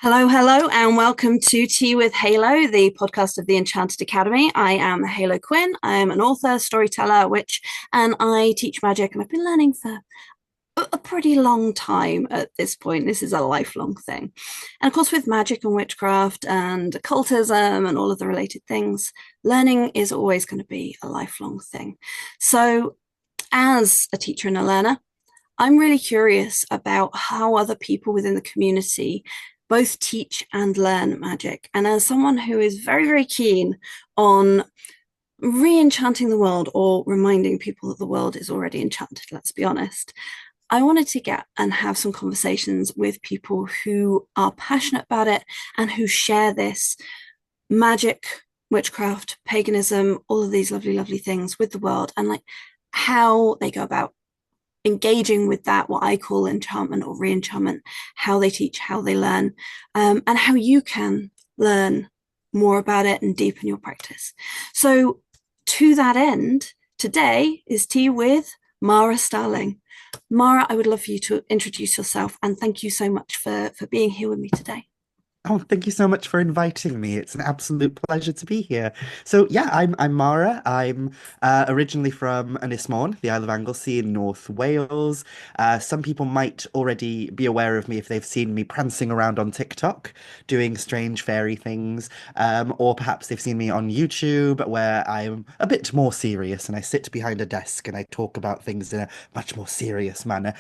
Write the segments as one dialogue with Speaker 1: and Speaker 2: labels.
Speaker 1: Hello, hello, and welcome to Tea with Halo, the podcast of the Enchanted Academy. I am Halo Quinn. I am an author, storyteller, witch, and I teach magic. And I've been learning for a pretty long time at this point. This is a lifelong thing. And of course, with magic and witchcraft and occultism and all of the related things, learning is always going to be a lifelong thing. So, as a teacher and a learner, I'm really curious about how other people within the community both teach and learn magic. And as someone who is very, very keen on re-enchanting the world or reminding people that the world is already enchanted, let's be honest, I wanted to get and have some conversations with people who are passionate about it and who share this magic, witchcraft, paganism, all of these lovely, lovely things with the world, and like how they go about engaging with that, what I call enchantment or re-enchantment, how they teach, how they learn, and how you can learn more about it and deepen your practice. So, to that end, today is tea with Mhara Starling. Mhara, I would love for you to introduce yourself and thank you so much for being here with me today.
Speaker 2: Oh, thank you so much for inviting me. It's an absolute pleasure to be here. So yeah, I'm Mara. I'm originally from Ynys Môn, the Isle of Anglesey in North Wales. Some people might already be aware of me if they've seen me prancing around on TikTok doing strange fairy things, or perhaps they've seen me on YouTube where I'm a bit more serious and I sit behind a desk and I talk about things in a much more serious manner.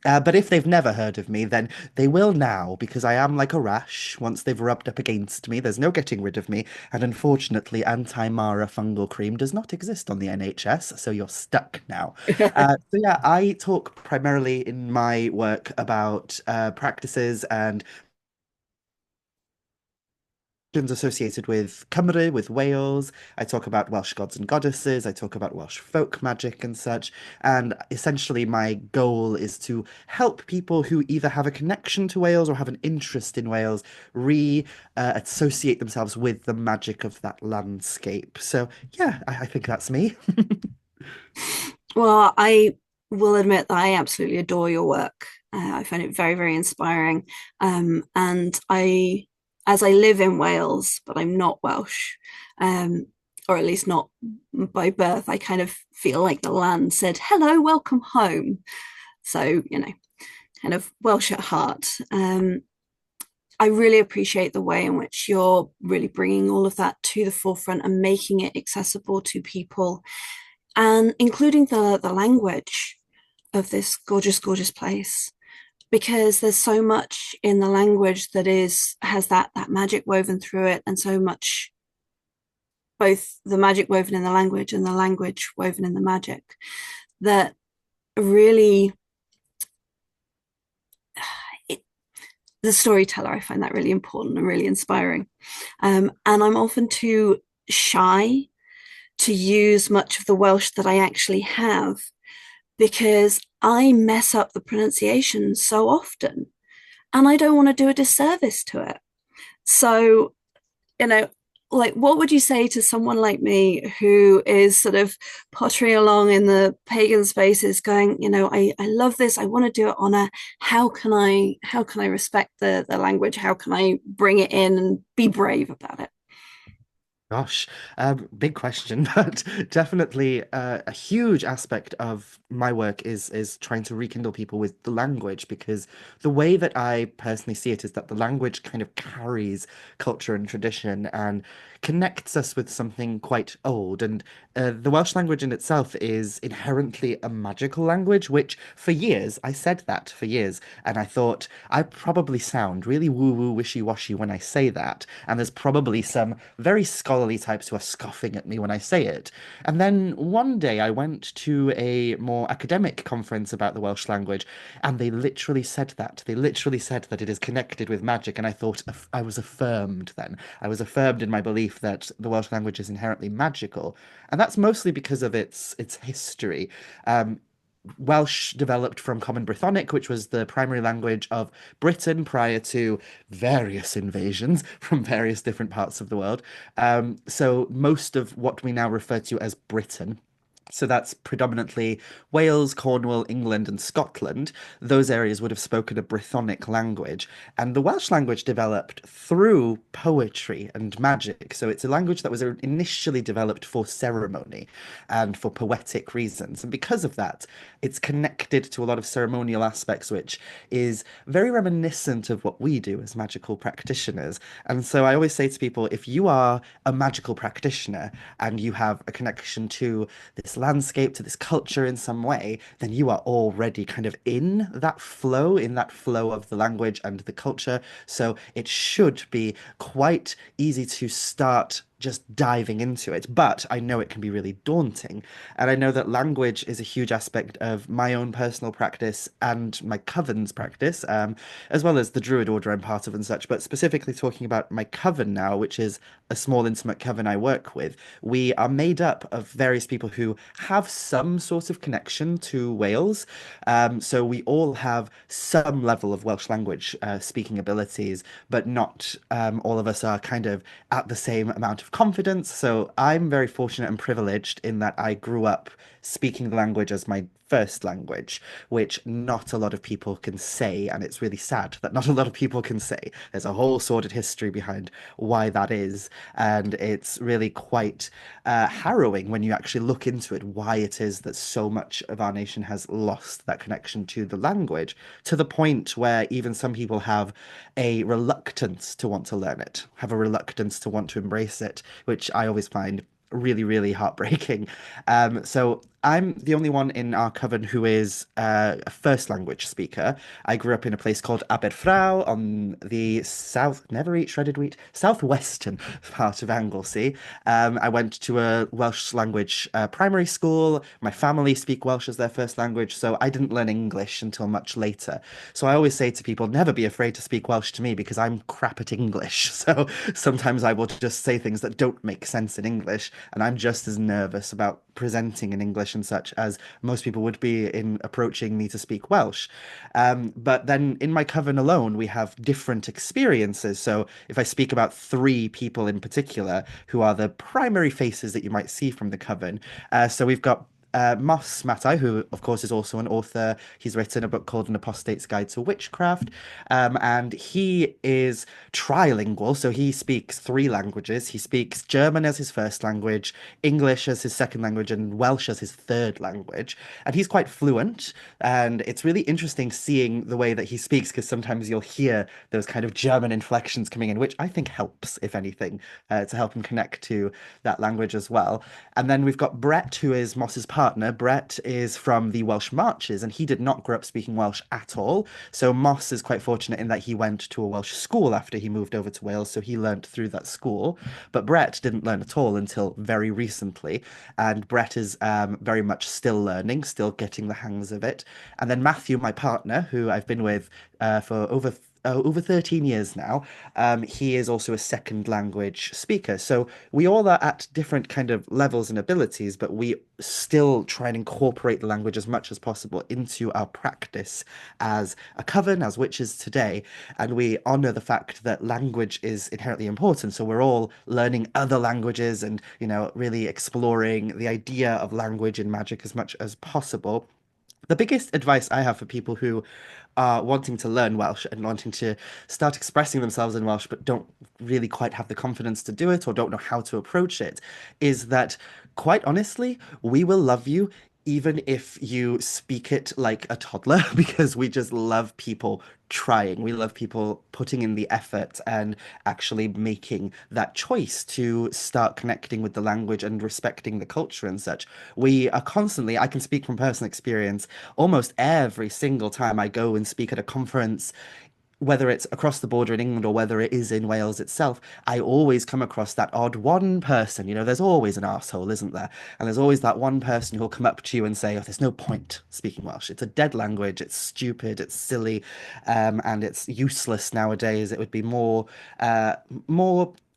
Speaker 2: But if they've never heard of me, then they will now, because I am like a rash. Once they've rubbed up against me, there's no getting rid of me. And unfortunately, anti-Mara fungal cream does not exist on the NHS, so you're stuck now. So yeah, I talk primarily in my work about practices and associated with Cymru, with Wales. I talk about Welsh gods and goddesses. I talk about Welsh folk magic and such. And essentially, my goal is to help people who either have a connection to Wales or have an interest in Wales associate themselves with the magic of that landscape. So, yeah, I think that's me.
Speaker 1: Well, I will admit that I absolutely adore your work. I find it very, very inspiring. And as I live in Wales, but I'm not Welsh, um, or at least not by birth, I kind of feel like the land said, "Hello, welcome home." So, kind of Welsh at heart. I really appreciate the way in which you're really bringing all of that to the forefront and making it accessible to people, and including the language of this gorgeous, gorgeous place. Because there's so much in the language that has that magic woven through it, and so much both the magic woven in the language and the language woven in the magic that really it, the storyteller, I find that really important and really inspiring. And I'm often too shy to use much of the Welsh that I actually have because I mess up the pronunciation so often and I don't want to do a disservice to it. So, you know, like what would you say to someone like me who is sort of pottering along in the pagan spaces going, I love this, I want to do it honor. How can I respect the language? How can I bring it in and be brave about it?
Speaker 2: Gosh, big question, but definitely a huge aspect of my work is trying to rekindle people with the language because the way that I personally see it is that the language kind of carries culture and tradition and connects us with something quite old. And the Welsh language in itself is inherently a magical language, which for years, I said that for years, and I thought I probably sound really woo-woo, wishy-washy when I say that, and there's probably some very scholarly types who are scoffing at me when I say it. And then one day I went to a more academic conference about the Welsh language, and they literally said that. They literally said that it is connected with magic, and I thought I was affirmed then. I was affirmed in my belief that the Welsh language is inherently magical, and that's mostly because of its history. Um, Welsh developed from Common Brythonic, which was the primary language of Britain prior to various invasions from various different parts of the world. So most of what we now refer to as Britain So that's predominantly Wales, Cornwall, England, and Scotland. Those areas would have spoken a Brythonic language. And the Welsh language developed through poetry and magic. So it's a language that was initially developed for ceremony and for poetic reasons. And because of that, it's connected to a lot of ceremonial aspects, which is very reminiscent of what we do as magical practitioners. And so I always say to people, if you are a magical practitioner and you have a connection to this landscape, to this culture in some way, then you are already kind of in that flow of the language and the culture. So it should be quite easy to start just diving into it. But I know it can be really daunting. And I know that language is a huge aspect of my own personal practice and my coven's practice, as well as the Druid Order I'm part of and such. But specifically talking about my coven now, which is a small intimate coven I work with, we are made up of various people who have some sort of connection to Wales. So we all have some level of Welsh language speaking abilities, but not all of us are kind of at the same amount of confidence. So I'm very fortunate and privileged in that I grew up speaking the language as my first language, which not a lot of people can say, and it's really sad that not a lot of people can say. There's a whole sordid history behind why that is, and it's really quite harrowing when you actually look into it, why it is that so much of our nation has lost that connection to the language, to the point where even some people have a reluctance to want to learn it, have a reluctance to want to embrace it, which I always find really, really heartbreaking. So I'm the only one in our coven who is a first language speaker. I grew up in a place called Aberfraw on the south, never eat shredded wheat, southwestern part of Anglesey. I went to a Welsh language primary school. My family speak Welsh as their first language, so I didn't learn English until much later. So I always say to people, never be afraid to speak Welsh to me because I'm crap at English. So sometimes I will just say things that don't make sense in English, and I'm just as nervous about presenting in English and such as most people would be in approaching me to speak Welsh. But then in my coven alone, we have different experiences. So if I speak about three people in particular who are the primary faces that you might see from the coven, so we've got Moss Matai, who of course is also an author. He's written a book called An Apostate's Guide to Witchcraft, and he is trilingual, so he speaks three languages. He speaks German as his first language, English as his second language, and Welsh as his third language. And he's quite fluent, and it's really interesting seeing the way that he speaks because sometimes you'll hear those kind of German inflections coming in, which I think helps, if anything, to help him connect to that language as well. And then we've got Brett, who is Moss's partner. Brett is from the Welsh Marches, and he did not grow up speaking Welsh at all. So Moss is quite fortunate in that he went to a Welsh school after he moved over to Wales, so he learnt through that school. But Brett didn't learn at all until very recently, and Brett is very much still learning, still getting the hangs of it. And then Matthew, my partner, who I've been with for over 13 years now. He is also a second language speaker. So we all are at different kind of levels and abilities, but we still try and incorporate the language as much as possible into our practice as a coven, as witches today. And we honor the fact that language is inherently important. So we're all learning other languages and, really exploring the idea of language in magic as much as possible. The biggest advice I have for people who are wanting to learn Welsh and wanting to start expressing themselves in Welsh, but don't really quite have the confidence to do it or don't know how to approach it, is that quite honestly, we will love you even if you speak it like a toddler, because we just love people trying. We love people putting in the effort and actually making that choice to start connecting with the language and respecting the culture and such. We are constantly, I can speak from personal experience, almost every single time I go and speak at a conference, whether it's across the border in England or whether it is in Wales itself, I always come across that odd one person. There's always an arsehole, isn't there? And there's always that one person who'll come up to you and say, oh, there's no point speaking Welsh. It's a dead language. It's stupid. It's silly. And it's useless nowadays. It would be more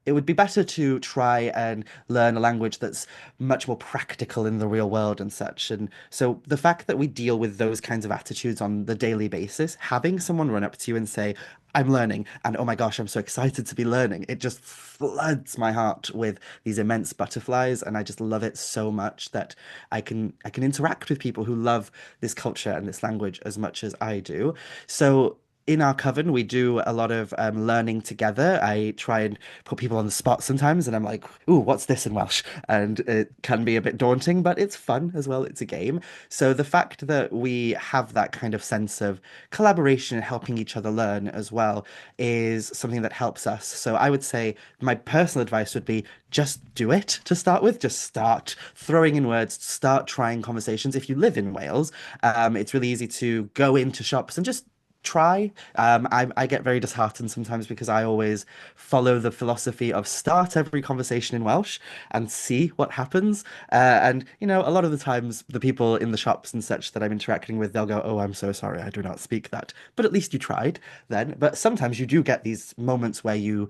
Speaker 2: it would be better to try and learn a language that's much more practical in the real world and such. And so the fact that we deal with those kinds of attitudes on the daily basis, having someone run up to you and say, I'm learning, and oh my gosh, I'm so excited to be learning. It just floods my heart with these immense butterflies, and I just love it so much that I can interact with people who love this culture and this language as much as I do. So in our coven, we do a lot of learning together. I try and put people on the spot sometimes, and I'm like, "Ooh, what's this in Welsh?" And it can be a bit daunting, but it's fun as well. It's a game. So the fact that we have that kind of sense of collaboration and helping each other learn as well is something that helps us. So I would say my personal advice would be just do it to start with. Just start throwing in words, start trying conversations. If you live in Wales, it's really easy to go into shops and just try. I get very disheartened sometimes because I always follow the philosophy of start every conversation in Welsh and see what happens. And, you know, a lot of the times the people in the shops and such that I'm interacting with, they'll go, "Oh, I'm so sorry, I do not speak that." But at least you tried then. But sometimes you do get these moments where you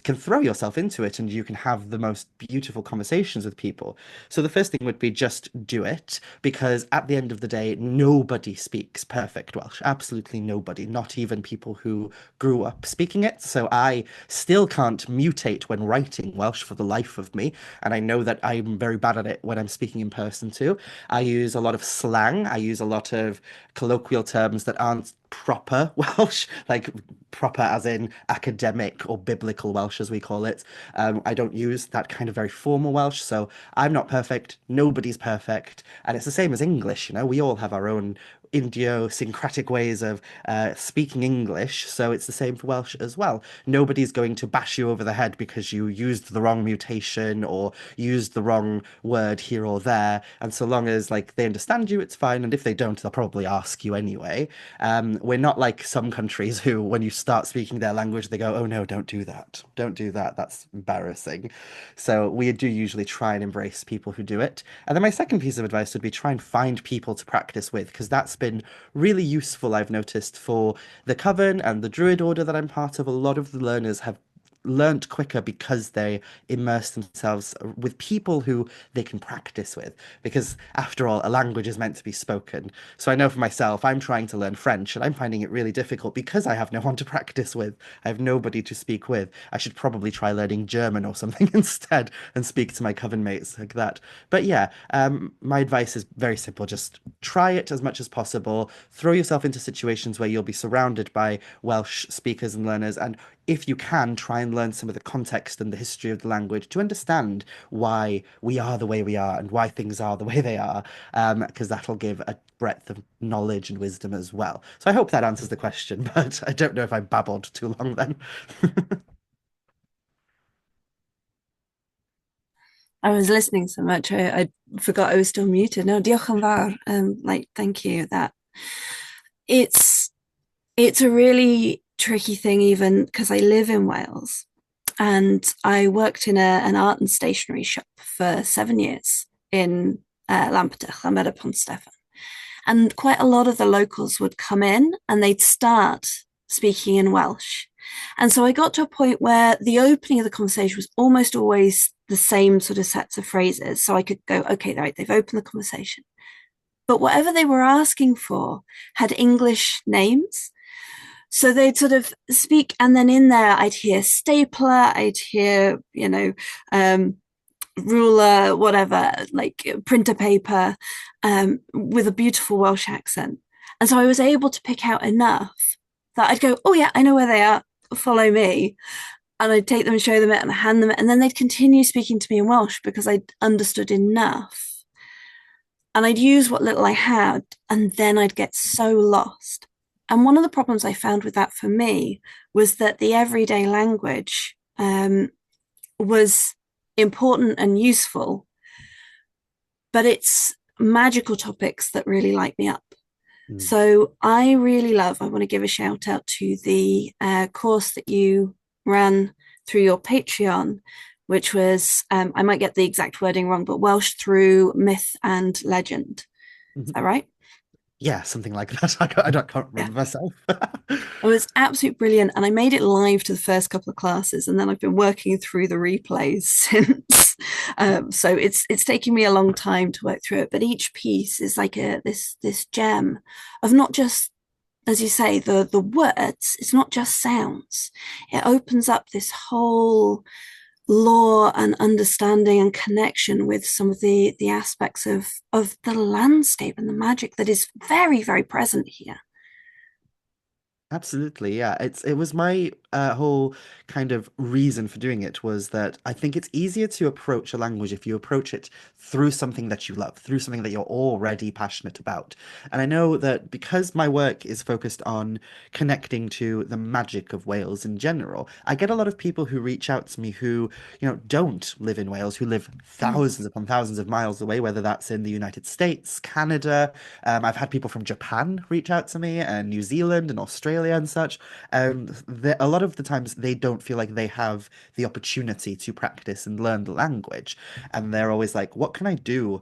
Speaker 2: can throw yourself into it and you can have the most beautiful conversations with people. So the first thing would be just do it, because at the end of the day, nobody speaks perfect Welsh. Absolutely nobody, not even people who grew up speaking it. So I still can't mutate when writing Welsh for the life of me. And I know that I'm very bad at it when I'm speaking in person too. I use a lot of slang. I use a lot of colloquial terms that aren't proper Welsh, like proper as in academic or biblical Welsh, as we call it. I don't use that kind of very formal Welsh, so I'm not perfect. Nobody's perfect, and it's the same as English. You know, we all have our own idiosyncratic ways of speaking English, so it's the same for Welsh as well. Nobody's going to bash you over the head because you used the wrong mutation or used the wrong word here or there. And so long as like they understand you, it's fine. And if they don't, they'll probably ask you anyway. We're not like some countries who, when you start speaking their language, they go, "Oh no, don't do that. Don't do that. That's embarrassing." So we do usually try and embrace people who do it. And then my second piece of advice would be try and find people to practice with, because that's been really useful, I've noticed, for the Coven and the Druid Order that I'm part of. A lot of the learners have learnt quicker because they immerse themselves with people who they can practice with. Because after all, a language is meant to be spoken. So I know for myself, I'm trying to learn French and I'm finding it really difficult because I have no one to practice with. I have nobody to speak with. I should probably try learning German or something instead and speak to my coven mates like that. But yeah, my advice is very simple. Just try it as much as possible. Throw yourself into situations where you'll be surrounded by Welsh speakers and learners, and if you can, try and learn some of the context and the history of the language to understand why we are the way we are and why things are the way they are, because that'll give a breadth of knowledge and wisdom as well. So I hope that answers the question, but I don't know if I babbled too long then.
Speaker 1: I was listening so much, I forgot I was still muted. No, diolch yn fawr. Like, thank you. That it's it's a really tricky thing, even because I live in Wales and I worked in an art and stationery shop for 7 years in Lampedusa, Lameda Pont Stefan. And quite a lot of the locals would come in and they'd start speaking in Welsh. And so I got to a point where the opening of the conversation was almost always the same sort of sets of phrases. So I could go, okay, right, they've opened the conversation. But whatever they were asking for had English names. So they'd sort of speak, and then in there, I'd hear stapler, I'd hear, ruler, whatever, like printer paper, with a beautiful Welsh accent. And so I was able to pick out enough that I'd go, "Oh, yeah, I know where they are, follow me." And I'd take them and show them it and hand them it. And then they'd continue speaking to me in Welsh because I'd understood enough. And I'd use what little I had, and then I'd get so lost. And one of the problems I found with that for me was that the everyday language was important and useful, but it's magical topics that really light me up.
Speaker 2: Mm.
Speaker 1: So I really I want to give a shout out to the course that you ran through your Patreon, which was, I might get the exact wording wrong, but Welsh through myth and legend. Is
Speaker 2: Mhm.
Speaker 1: that right?
Speaker 2: Yeah, something like that. I can't
Speaker 1: Yeah.
Speaker 2: remember myself.
Speaker 1: It was absolutely brilliant. And I made it live to the first couple of classes. And then I've been working through the replays since. So it's taking me a long time to work through it. But each piece is like this gem of not just as you say, the words, it's not just sounds. It opens up this whole lore and understanding and connection with some of the aspects of the landscape and the magic that is very, very present here.
Speaker 2: Absolutely, yeah. It was my whole kind of reason for doing it was that I think it's easier to approach a language if you approach it through something that you love, through something that you're already passionate about. And I know that because my work is focused on connecting to the magic of Wales in general, I get a lot of people who reach out to me who, don't live in Wales, who live
Speaker 1: Mm.
Speaker 2: thousands upon thousands of miles away, whether that's in the United States, Canada. I've had people from Japan reach out to me, and New Zealand and Australia and such. A lot of the times they don't feel like they have the opportunity to practice and learn the language, and they're always like, "What can I do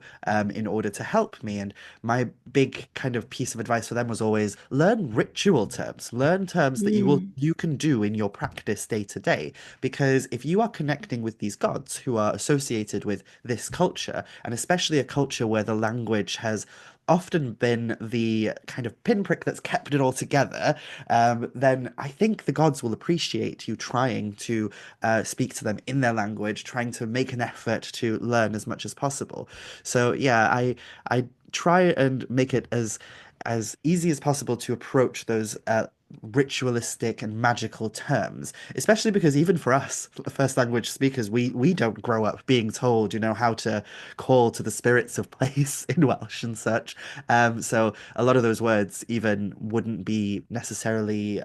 Speaker 2: in order to help me?" And my big kind of piece of advice for them was always learn ritual terms, learn terms that
Speaker 1: Mm.
Speaker 2: you can do in your practice day to day. Because if you are connecting with these gods who are associated with this culture, and especially a culture where the language has often been the kind of pinprick that's kept it all together, then I think the gods will appreciate you trying to speak to them in their language, trying to make an effort to learn as much as possible. So yeah, I try and make it as easy as possible to approach those ritualistic and magical terms, especially because even for us, first language speakers, we don't grow up being told, how to call to the spirits of place in Welsh and such. So a lot of those words even wouldn't be necessarily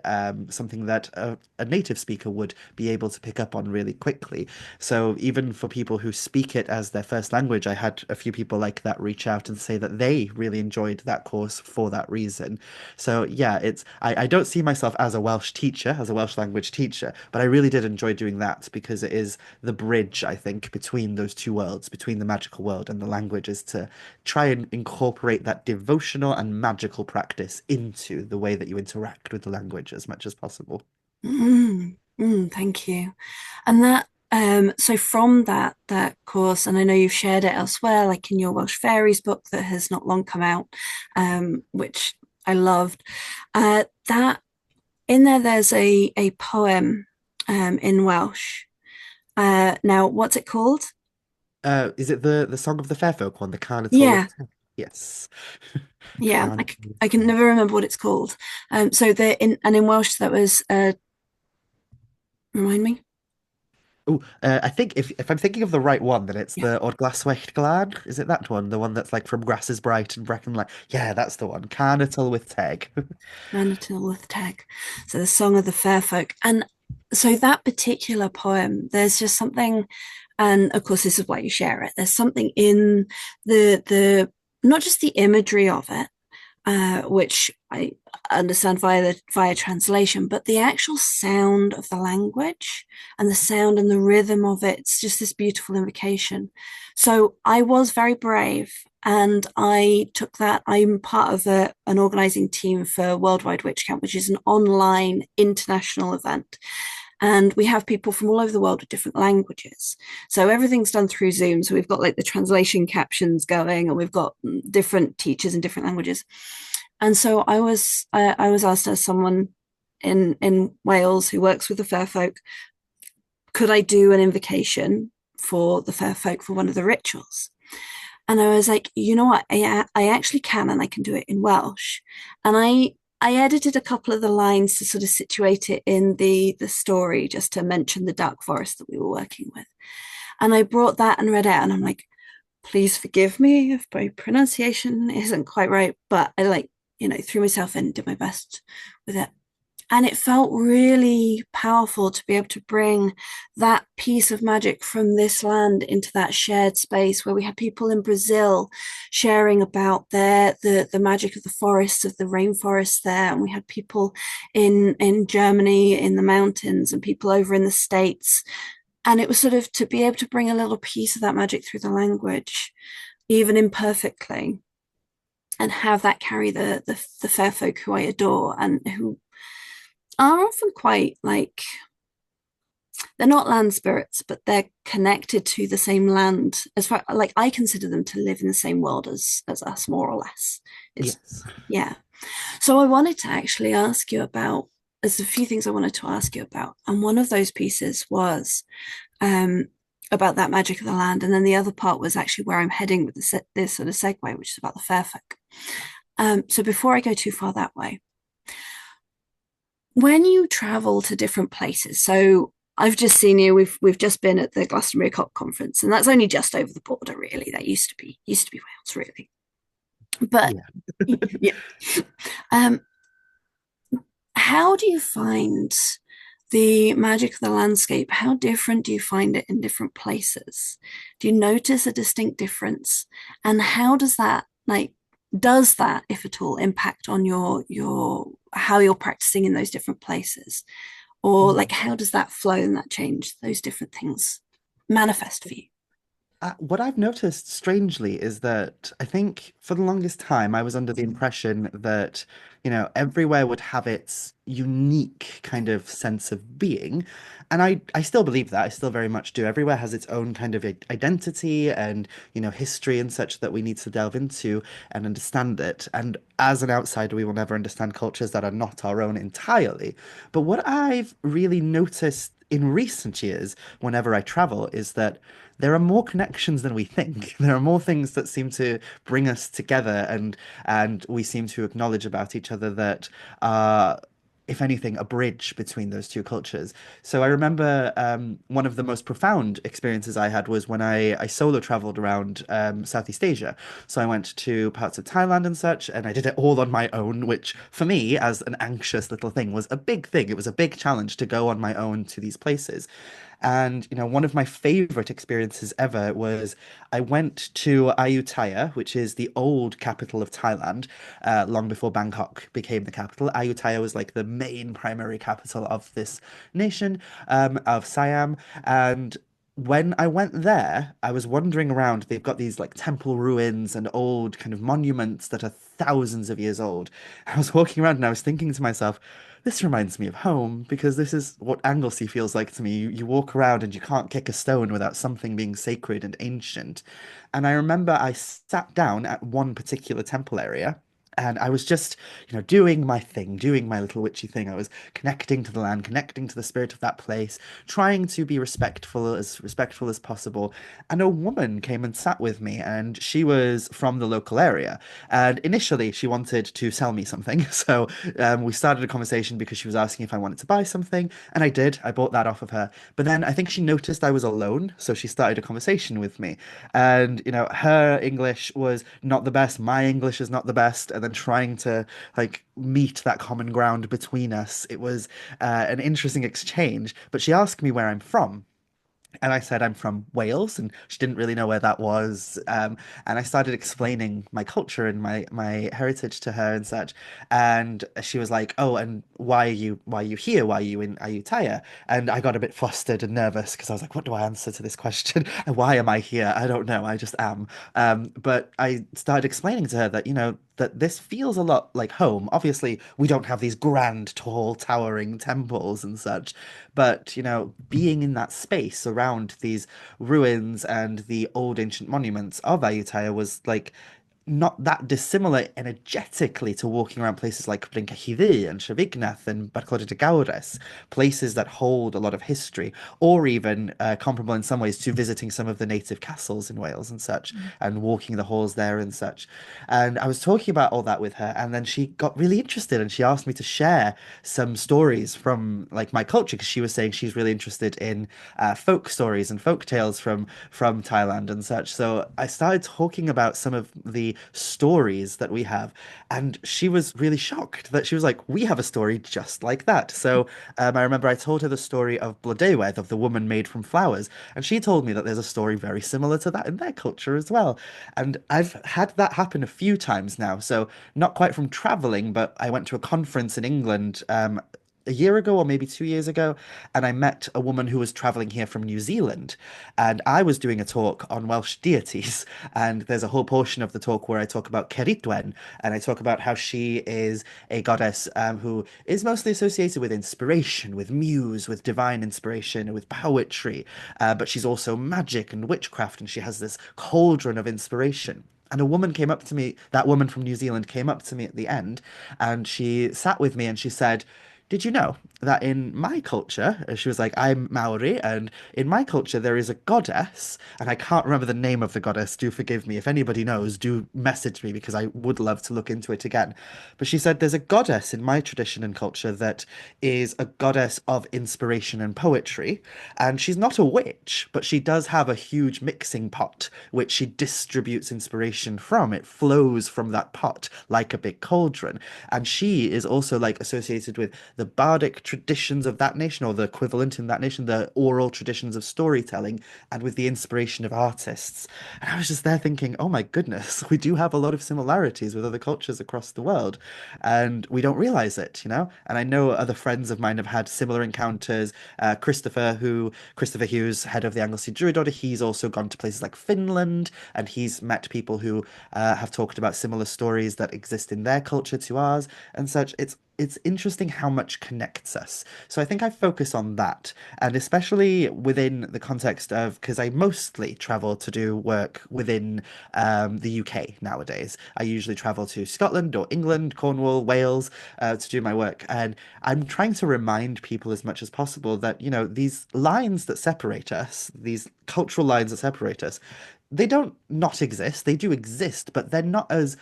Speaker 2: something that a native speaker would be able to pick up on really quickly. So even for people who speak it as their first language, I had a few people like that reach out and say that they really enjoyed that course for that reason. So yeah, I don't see myself as a Welsh teacher, as a Welsh language teacher, but I really did enjoy doing that because it is the bridge, I think, between those two worlds, between the magical world and the languages, to try and incorporate that devotional and magical practice into the way that you interact with the language as much as possible.
Speaker 1: Thank you. And that so from that course, and I know you've shared it elsewhere, like in your Welsh Fairies book that has not long come out, which I loved. That in there, there's a poem in Welsh. Now, what's it called?
Speaker 2: Is it the Song of the Fair Folk one, the Carnival
Speaker 1: Yeah,
Speaker 2: with Yes.
Speaker 1: yeah.
Speaker 2: Carnival with
Speaker 1: I can never remember what it's called. So the in Welsh that was remind me.
Speaker 2: Oh, I think if I'm thinking of the right one, then it's
Speaker 1: Yeah,
Speaker 2: the Odd Glaswecht Glad. Is it that one? The one that's like from Grasses Bright and Brecon like yeah, that's the one. Carnival with Teg.
Speaker 1: Manatil with Teg. So the Song of the Fair Folk, and so that particular poem, there's just something, and of course this is why you share it. There's something in the not just the imagery of it, which I understand via translation, but the actual sound of the language and the sound and the rhythm of it. It's just this beautiful invocation. So I was very brave. And I took that. I'm part of an organizing team for Worldwide Witch Camp, which is an online international event. And we have people from all over the world with different languages. So everything's done through Zoom. So we've got like the translation captions going, and we've got different teachers in different languages. And so I was asked as someone in Wales who works with the fair folk, could I do an invocation for the fair folk for one of the rituals? And I was like, you know what, I actually can, and I can do it in Welsh. And I edited a couple of the lines to sort of situate it in the story, just to mention the dark forest that we were working with. And I brought that and read it, and I'm like, please forgive me if my pronunciation isn't quite right, but I threw myself in, did my best with it. And it felt really powerful to be able to bring that piece of magic from this land into that shared space where we had people in Brazil sharing about the magic of the forests, of the rainforests there. And we had people in Germany in the mountains, and people over in the States. And it was sort of to be able to bring a little piece of that magic through the language, even imperfectly, and have that carry the fair folk who I adore and who are often quite like, they're not land spirits, but they're connected to the same land. As far like I consider them to live in the same world as us, more or less. It's
Speaker 2: Yes.
Speaker 1: yeah. So I wanted to actually ask you about, there's a few things I wanted to ask you about. And one of those pieces was um, about that magic of the land. And then the other part was actually where I'm heading with this sort of segue, which is about the fair folk. So before I go too far that way, when you travel to different places, so I've just seen you. We've just been at the Glastonbury COP conference, and that's only just over the border, really. That used to be Wales, really. But
Speaker 2: Yeah.
Speaker 1: yeah, um, how do you find the magic of the landscape? How different do you find it in different places? Do you notice a distinct difference? And how does that, does that, if at all, impact on your how you're practicing in those different places? Or like how does that flow and that change, those different things manifest for you?
Speaker 2: What I've noticed strangely is that I think for the longest time I was under the impression that, everywhere would have its unique kind of sense of being. And I still believe that. I still very much do. Everywhere has its own kind of identity and, history and such that we need to delve into and understand it. And as an outsider, we will never understand cultures that are not our own entirely. But what I've really noticed in recent years, whenever I travel, is that there are more connections than we think. There are more things that seem to bring us together, and we seem to acknowledge about each other that are, if anything, a bridge between those two cultures. So I remember one of the most profound experiences I had was when I solo traveled around Southeast Asia. So I went to parts of Thailand and such, and I did it all on my own, which for me, as an anxious little thing, was a big thing. It was a big challenge to go on my own to these places. And, one of my favorite experiences ever was I went to Ayutthaya, which is the old capital of Thailand, long before Bangkok became the capital. Ayutthaya was like the main primary capital of this nation, of Siam. And when I went there, I was wandering around. They've got these like temple ruins and old kind of monuments that are thousands of years old. I was walking around and I was thinking to myself, this reminds me of home because this is what Anglesey feels like to me. You walk around and you can't kick a stone without something being sacred and ancient. And I remember I sat down at one particular temple area. And I was just, doing my thing, doing my little witchy thing. I was connecting to the land, connecting to the spirit of that place, trying to be respectful as possible. And a woman came and sat with me, and she was from the local area. And initially, she wanted to sell me something. So we started a conversation because she was asking if I wanted to buy something, and I did. I bought that off of her. But then I think she noticed I was alone, so she started a conversation with me. And, her English was not the best, my English is not the best, and then trying to like meet that common ground between us. It was an interesting exchange, but she asked me where I'm from. And I said, I'm from Wales, and she didn't really know where that was. And I started explaining my culture and my heritage to her and such. And she was like, "Oh, and why are you here? Why are you in Ayutthaya?" And I got a bit flustered and nervous because I was like, "What do I answer to this question? And why am I here? I don't know. I just am." But I started explaining to her that, that this feels a lot like home. Obviously, we don't have these grand, tall, towering temples and such, but, being in that space around these ruins and the old ancient monuments of Ayutthaya was like not that dissimilar energetically to walking around places like Bryn Cyhythu and Trevignath and Barclada de Gaures, places that hold a lot of history, or even comparable in some ways to visiting some of the native castles in Wales and such, and walking the halls there and such. And I was talking about all that with her, and then she got really interested and she asked me to share some stories from like my culture because she was saying she's really interested in folk stories and folk tales from Thailand and such. So I started talking about some of the stories that we have, and she was really shocked that she was like, "We have a story just like that." So I remember I told her the story of Blodeuwedd, of the woman made from flowers, and she told me that there's a story very similar to that in their culture as well. And I've had that happen a few times now. So not quite from traveling, but I went to a conference in England a year ago or maybe 2 years ago, and I met a woman who was traveling here from New Zealand, and I was doing a talk on Welsh deities, and there's a whole portion of the talk where I talk about Ceridwen, and I talk about how she is a goddess who is mostly associated with inspiration, with muse, with divine inspiration, with poetry, but she's also magic and witchcraft, and she has this cauldron of inspiration. And a woman came up to me, that woman from New Zealand came up to me at the end, and she sat with me and she said, "Did you know that in my culture," she was like, "I'm Maori, and in my culture there is a goddess, and I can't remember the name of the goddess, do forgive me. If anybody knows, do message me because I would love to look into it again." But she said, "There's a goddess in my tradition and culture that is a goddess of inspiration and poetry, and she's not a witch, but she does have a huge mixing pot which she distributes inspiration from. It flows from that pot like a big cauldron. And she is also like associated with the bardic traditions of that nation, or the equivalent in that nation, the oral traditions of storytelling, and with the inspiration of artists." And I was just there thinking, oh my goodness, we do have a lot of similarities with other cultures across the world. And we don't realize it, you know? And I know other friends of mine have had similar encounters. Christopher Hughes, head of the Anglesey Druid Order, he's also gone to places like Finland, and he's met people who have talked about similar stories that exist in their culture to ours and such. It's interesting how much connects us. So I think I focus on that, and especially within the context of, because I mostly travel to do work within the UK nowadays. I usually travel to Scotland or England, Cornwall, Wales to do my work, and I'm trying to remind people as much as possible that, you know, these lines that separate us, these cultural lines that separate us, they don't not exist. They do exist, but they're not as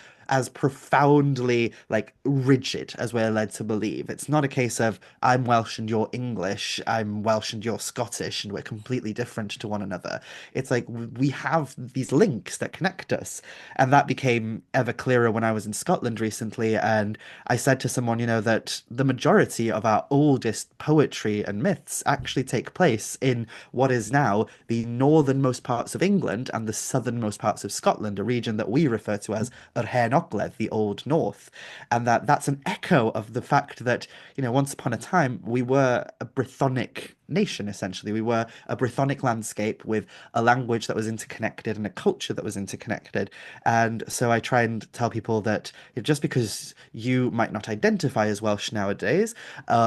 Speaker 2: profoundly like rigid as we're led to believe. It's not a case of I'm Welsh and you're English, I'm Welsh and you're Scottish, and we're completely different to one another. It's like we have these links that connect us. And that became ever clearer when I was in Scotland recently. And I said to someone, you know, that the majority of our oldest poetry and myths actually take place in what is now the northernmost parts of England and the southernmost parts of Scotland, a region that we refer to as Yr Hen Ogledd, the Old North. And that's an echo of the fact that, you know, once upon a time we were a Brythonic nation, essentially. We were a Brythonic landscape with a language that was interconnected and a culture that was interconnected. And so I try and tell people that just because you might not identify as Welsh nowadays,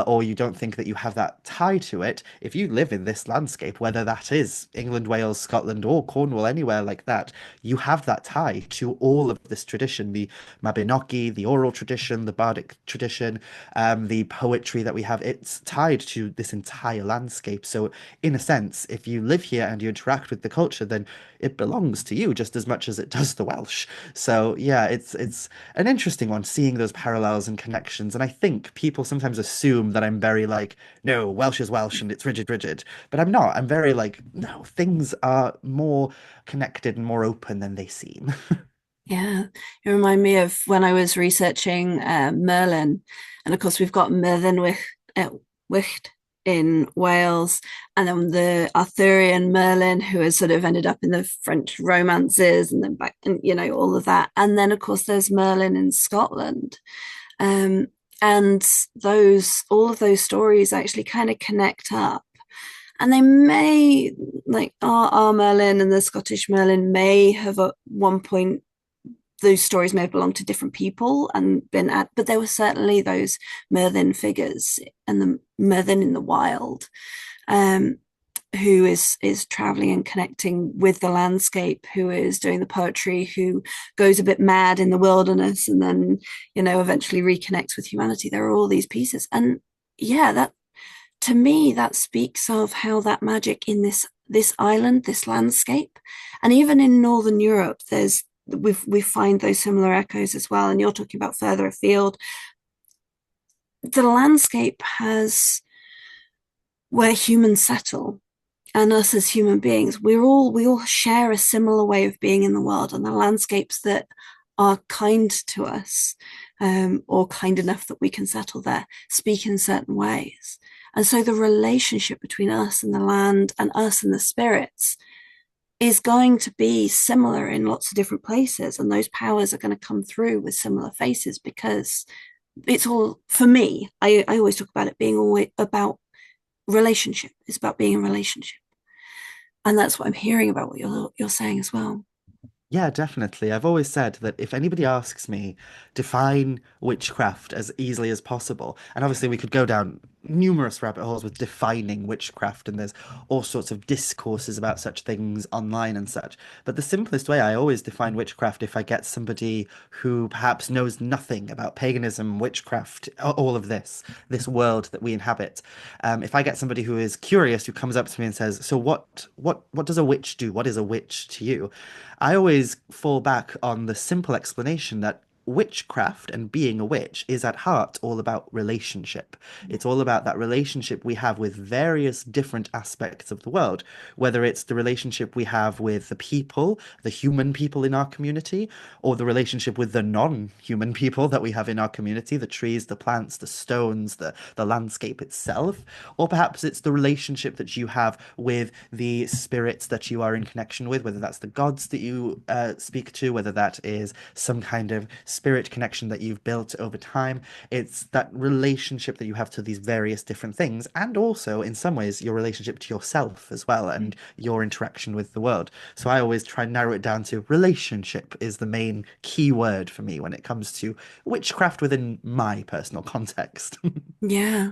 Speaker 2: or you don't think that you have that tie to it, if you live in this landscape, whether that is England, Wales, Scotland, or Cornwall, anywhere like that, you have that tie to all of this tradition, the Mabinogi, the oral tradition, the bardic tradition, the poetry that we have. It's tied to this entire landscape. So, in a sense, if you live here and you interact with the culture, then it belongs to you just as much as it does the Welsh. So, yeah, it's an interesting one seeing those parallels and connections. And I think people sometimes assume that I'm very like, no, Welsh is Welsh and it's rigid, rigid. But I'm not. I'm very like, no, things are more connected and more open than they seem.
Speaker 1: Yeah, you remind me of when I was researching Merlin, and of course we've got Wicht in Wales, and then the Arthurian Merlin, who has sort of ended up in the French romances, and then back, and you know all of that, and then of course there's Merlin in Scotland, um, and those all of those stories actually kind of connect up. And they may, like our Merlin and the Scottish Merlin, may have at one point those stories may have belonged to different people and been at, but there were certainly those Merlin figures and the Merlin in the wild, um, who is traveling and connecting with the landscape, who is doing the poetry, who goes a bit mad in the wilderness and then, you know, eventually reconnects with humanity. There are all these pieces. And yeah, that to me, that speaks of how that magic in this island, this landscape, and even in Northern Europe, we find those similar echoes as well. And you're talking about further afield. The landscape has where humans settle, and us as human beings, we all share a similar way of being in the world, and the landscapes that are kind to us, or kind enough that we can settle there, speak in certain ways. And so the relationship between us and the land and us and the spirits is going to be similar in lots of different places. And those powers are going to come through with similar faces because it's all, for me, I always talk about it being always about relationship. It's about being in relationship. And that's what I'm hearing about what you're saying as well.
Speaker 2: Yeah, definitely. I've always said that if anybody asks me, define witchcraft as easily as possible, and obviously we could go down numerous rabbit holes with defining witchcraft, and there's all sorts of discourses about such things online and such. But the simplest way I always define witchcraft, if I get somebody who perhaps knows nothing about paganism, witchcraft, all of this world that we inhabit, if I get somebody who is curious, who comes up to me and says, "So what does a witch do? What is a witch to you?" I always fall back on the simple explanation that witchcraft and being a witch is at heart all about relationship. It's all about that relationship we have with various different aspects of the world, whether it's the relationship we have with the people, the human people in our community, or the relationship with the non-human people that we have in our community, the trees, the plants, the stones, the landscape itself, or perhaps it's the relationship that you have with the spirits that you are in connection with, whether that's the gods that you speak to, whether that is some kind of spirit connection that you've built over time. It's that relationship that you have to these various different things, and also in some ways your relationship to yourself as well, and your interaction with the world. So I always try and narrow it down to relationship is the main key word for me when it comes to witchcraft within my personal context.
Speaker 1: Yeah.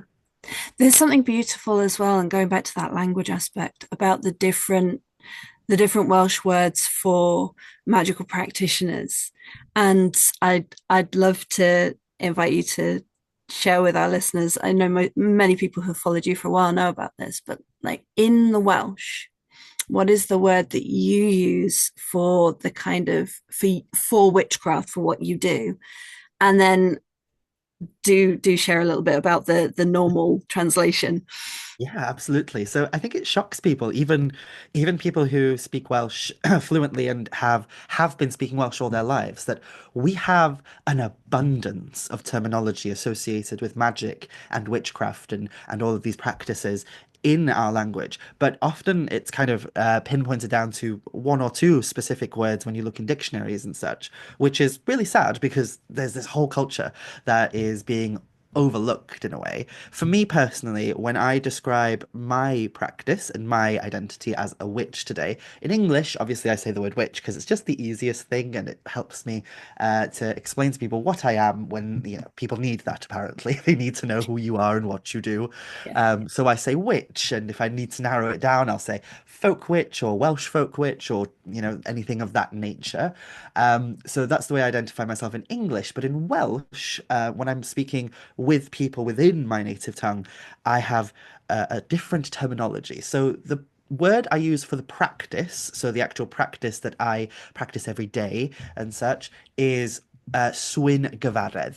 Speaker 1: There's something beautiful as well, and going back to that language aspect about the different Welsh words for magical practitioners. And I'd love to invite you to share with our listeners. I know many people who've followed you for a while know about this, but like in the Welsh, what is the word that you use for the kind of for witchcraft for what you do? And then do share a little bit about the normal translation.
Speaker 2: Yeah, absolutely. So I think it shocks people, even people who speak Welsh fluently and have been speaking Welsh all their lives, that we have an abundance of terminology associated with magic and witchcraft and all of these practices in our language. But often it's kind of pinpointed down to one or two specific words when you look in dictionaries and such, which is really sad because there's this whole culture that is being overlooked in a way. For me personally, when I describe my practice and my identity as a witch today, in English, obviously I say the word witch because it's just the easiest thing and it helps me to explain to people what I am when people need that apparently. They need to know who you are and what you do.
Speaker 1: Yeah.
Speaker 2: So I say witch, and if I need to narrow it down, I'll say folk witch or Welsh folk witch or anything of that nature. So that's the way I identify myself in English. But in Welsh, when I'm speaking with people within my native tongue, I have a different terminology. So the word I use for the practice, so the actual practice that I practice every day and such, is Swyngyfaredd.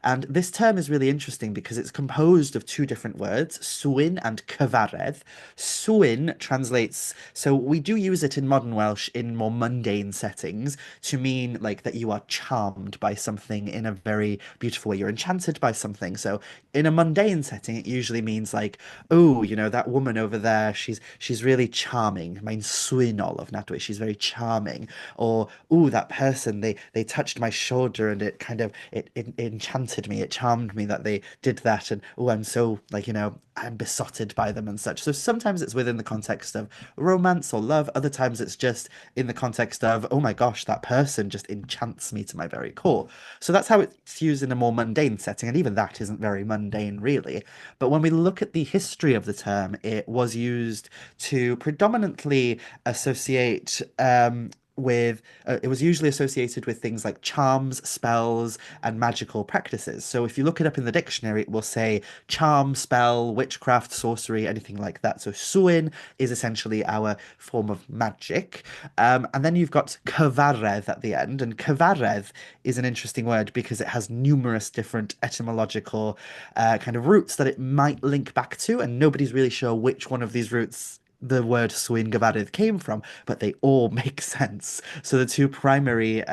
Speaker 2: And this term is really interesting because it's composed of two different words, swyn and cyfaredd. Swyn translates, so we do use it in modern Welsh in more mundane settings to mean like that you are charmed by something in a very beautiful way. You're enchanted by something. So in a mundane setting, it usually means like, oh, that woman over there, she's really charming. Mae'n swynol ofnadwy. She's very charming. Or, oh, that person, they touched my shoulder and it kind of it enchanted me, it charmed me that they did that, and oh, I'm so like, I'm besotted by them and such. So sometimes it's within the context of romance or love, other times it's just in the context of, oh my gosh, that person just enchants me to my very core. So that's how it's used in a more mundane setting, and even that isn't very mundane, really. But when we look at the history of the term, it was used to predominantly associate with it was usually associated with things like charms, spells, and magical practices. So if you look it up in the dictionary, it will say charm, spell, witchcraft, sorcery, anything like that. So Swyn is essentially our form of magic. And then you've got cyfaredd at the end, and cyfaredd is an interesting word because it has numerous different etymological kind of roots that it might link back to, and nobody's really sure which one of these roots the word Swyngyfaredd came from, but they all make sense. So the two primary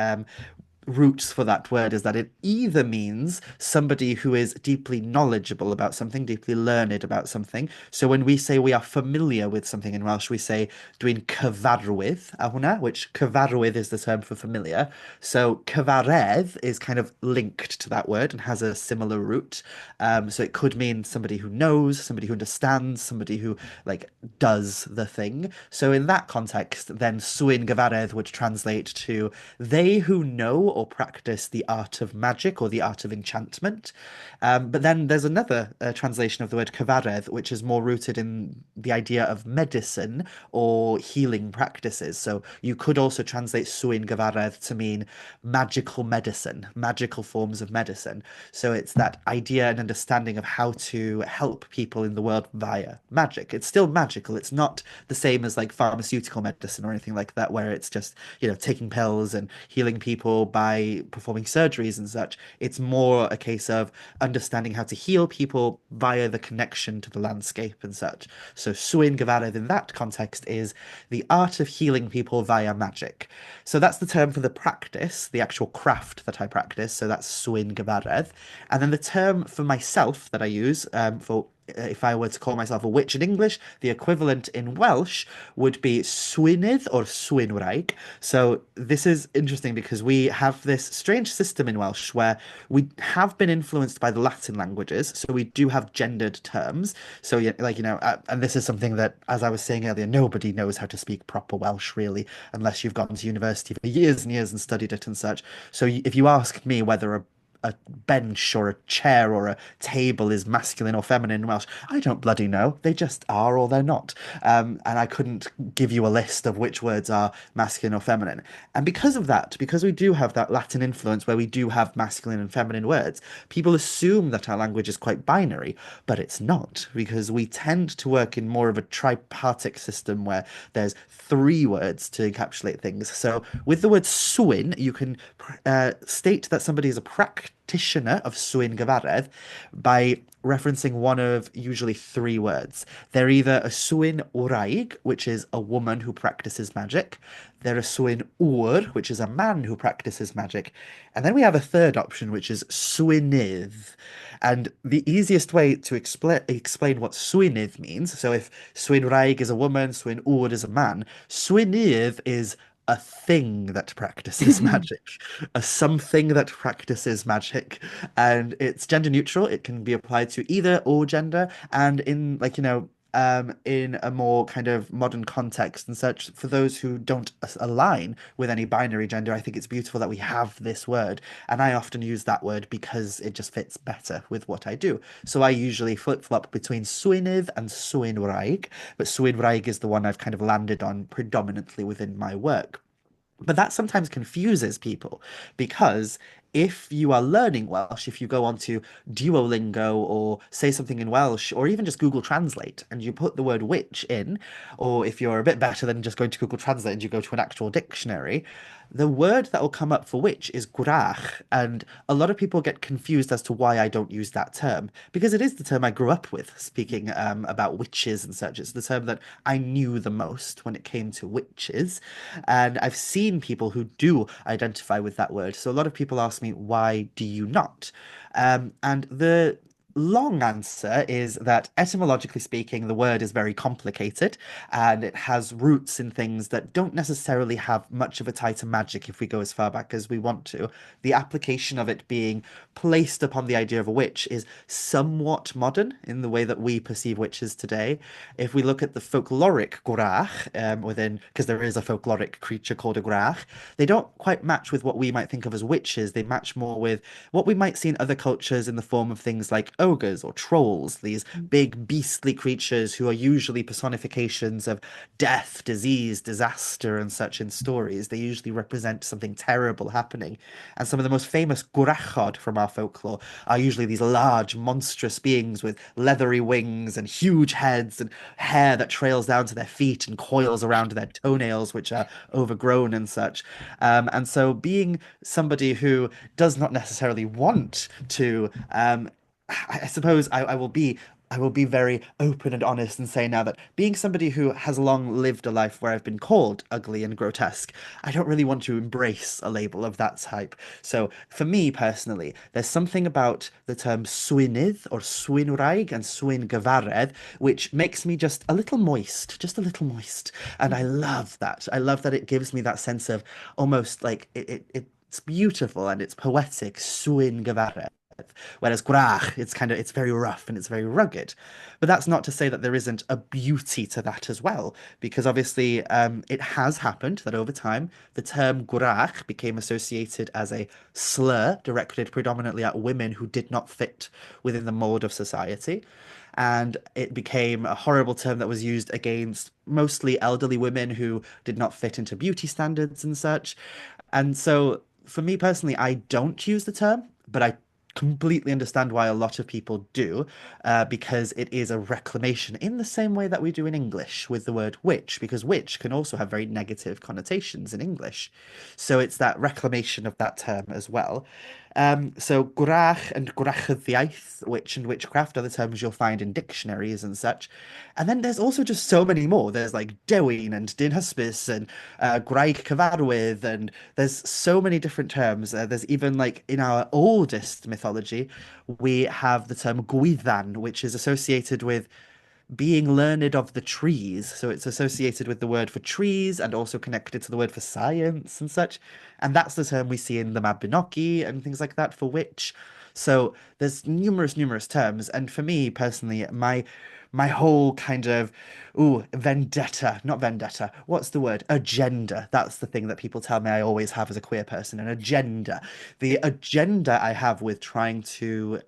Speaker 2: roots for that word is that it either means somebody who is deeply knowledgeable about something, deeply learned about something. So when we say we are familiar with something in Welsh, we say dwi'n cyfarwydd â hwnna, which cyfarwydd is the term for familiar. So cyfaredd is kind of linked to that word and has a similar root. So it could mean somebody who knows, somebody who understands, somebody who like does the thing. So in that context, then swyn gyfaredd would translate to they who know or practice the art of magic or the art of enchantment. But then there's another translation of the word cyfaredd, which is more rooted in the idea of medicine or healing practices. So you could also translate swyn gyfaredd to mean magical medicine, magical forms of medicine. So it's that idea and understanding of how to help people in the world via magic. It's still magical. It's not the same as like pharmaceutical medicine or anything like that, where it's just, taking pills and healing people by performing surgeries and such. It's more a case of understanding how to heal people via the connection to the landscape and such. So Swyn Gyfaredd in that context is the art of healing people via magic. So that's the term for the practice, the actual craft that I practice. So that's Swyn Gyfaredd. And then the term for myself that I use for if I were to call myself a witch in English, the equivalent in Welsh would be Swynydd or Swynwraig. So this is interesting because we have this strange system in Welsh where we have been influenced by the Latin languages. So we do have gendered terms. So yeah, like, and this is something that, as I was saying earlier, nobody knows how to speak proper Welsh really, unless you've gone to university for years and years and studied it and such. So if you ask me whether a bench or a chair or a table is masculine or feminine in Welsh. I don't bloody know. They just are or they're not. And I couldn't give you a list of which words are masculine or feminine. And because of that, because we do have that Latin influence where we do have masculine and feminine words, people assume that our language is quite binary, but it's not, because we tend to work in more of a tripartite system where there's three words to encapsulate things. So with the word swin, you can state that somebody is a practitioner of Swyn Gyfaredd by referencing one of usually three words. They're either a Swyn Wraig, which is a woman who practices magic. They're a Swyn Wr, which is a man who practices magic. And then we have a third option, which is Swynydd. And the easiest way to explain what Swynydd means, so if Swynwraig is a woman, Swyn Wr is a man, Swynydd is a thing that practices magic, a something that practices magic, and it's gender neutral. It can be applied to either or gender, and in in a more kind of modern context and such, for those who don't align with any binary gender, I think it's beautiful that we have this word, and I often use that word because it just fits better with what I do. So I usually flip-flop between Swynydd and Swynwraig, but Swynwraig is the one I've kind of landed on predominantly within my work. But that sometimes confuses people because if you are learning Welsh, if you go onto Duolingo or say something in Welsh, or even just Google Translate and you put the word witch in, or if you're a bit better than just going to Google Translate and you go to an actual dictionary, the word that will come up for witch is gwrach. And a lot of people get confused as to why I don't use that term, because it is the term I grew up with, speaking about witches and such. It's the term that I knew the most when it came to witches. And I've seen people who do identify with that word. So a lot of people ask me, why do you not? And the long answer is that etymologically speaking, the word is very complicated and it has roots in things that don't necessarily have much of a tie to magic if we go as far back as we want to. The application of it being placed upon the idea of a witch is somewhat modern in the way that we perceive witches today. If we look at the folkloric gwrach within, because there is a folkloric creature called a gwrach, they don't quite match with what we might think of as witches. They match more with what we might see in other cultures in the form of things like ogres or trolls, these big beastly creatures who are usually personifications of death, disease, disaster, and such in stories. They usually represent something terrible happening. And some of the most famous gwrachod from our folklore are usually these large, monstrous beings with leathery wings and huge heads and hair that trails down to their feet and coils around their toenails, which are overgrown and such. And so, being somebody who does not necessarily want to I suppose I will be very open and honest and say now that being somebody who has long lived a life where I've been called ugly and grotesque, I don't really want to embrace a label of that type. So for me personally, there's something about the term Swynydd or Swynwraig and Swyn Gyfaredd which makes me just a little moist, just a little moist. And I love that. I love that it gives me that sense of almost like it's beautiful and it's poetic, Swyn Gyfaredd. whereas gwrach, it's very rough and it's very rugged. But that's not to say that there isn't a beauty to that as well, because obviously it has happened that over time the term gwrach became associated as a slur directed predominantly at women who did not fit within the mold of society. And it became a horrible term that was used against mostly elderly women who did not fit into beauty standards and such. And so, for me personally, I don't use the term, but I completely understand why a lot of people do, because it is a reclamation in the same way that we do in English with the word witch, because witch can also have very negative connotations in English. So it's that reclamation of that term as well. So gwrach and gwrachyddiaeth, witch and witchcraft are the terms you'll find in dictionaries and such. And then there's also just so many more. There's like dewin and dynhysbys and gwraig cyfarwydd, and there's so many different terms. There's even like in our oldest mythology, we have the term gwydddan, which is associated with being learned of the trees. So it's associated with the word for trees and also connected to the word for science and such. And that's the term we see in the Mabinogi and things like that for witch. So there's numerous terms. And for me personally, my whole kind of vendetta, not vendetta, what's the word? Agenda. That's the thing that people tell me I always have as a queer person, an agenda. The agenda I have with trying to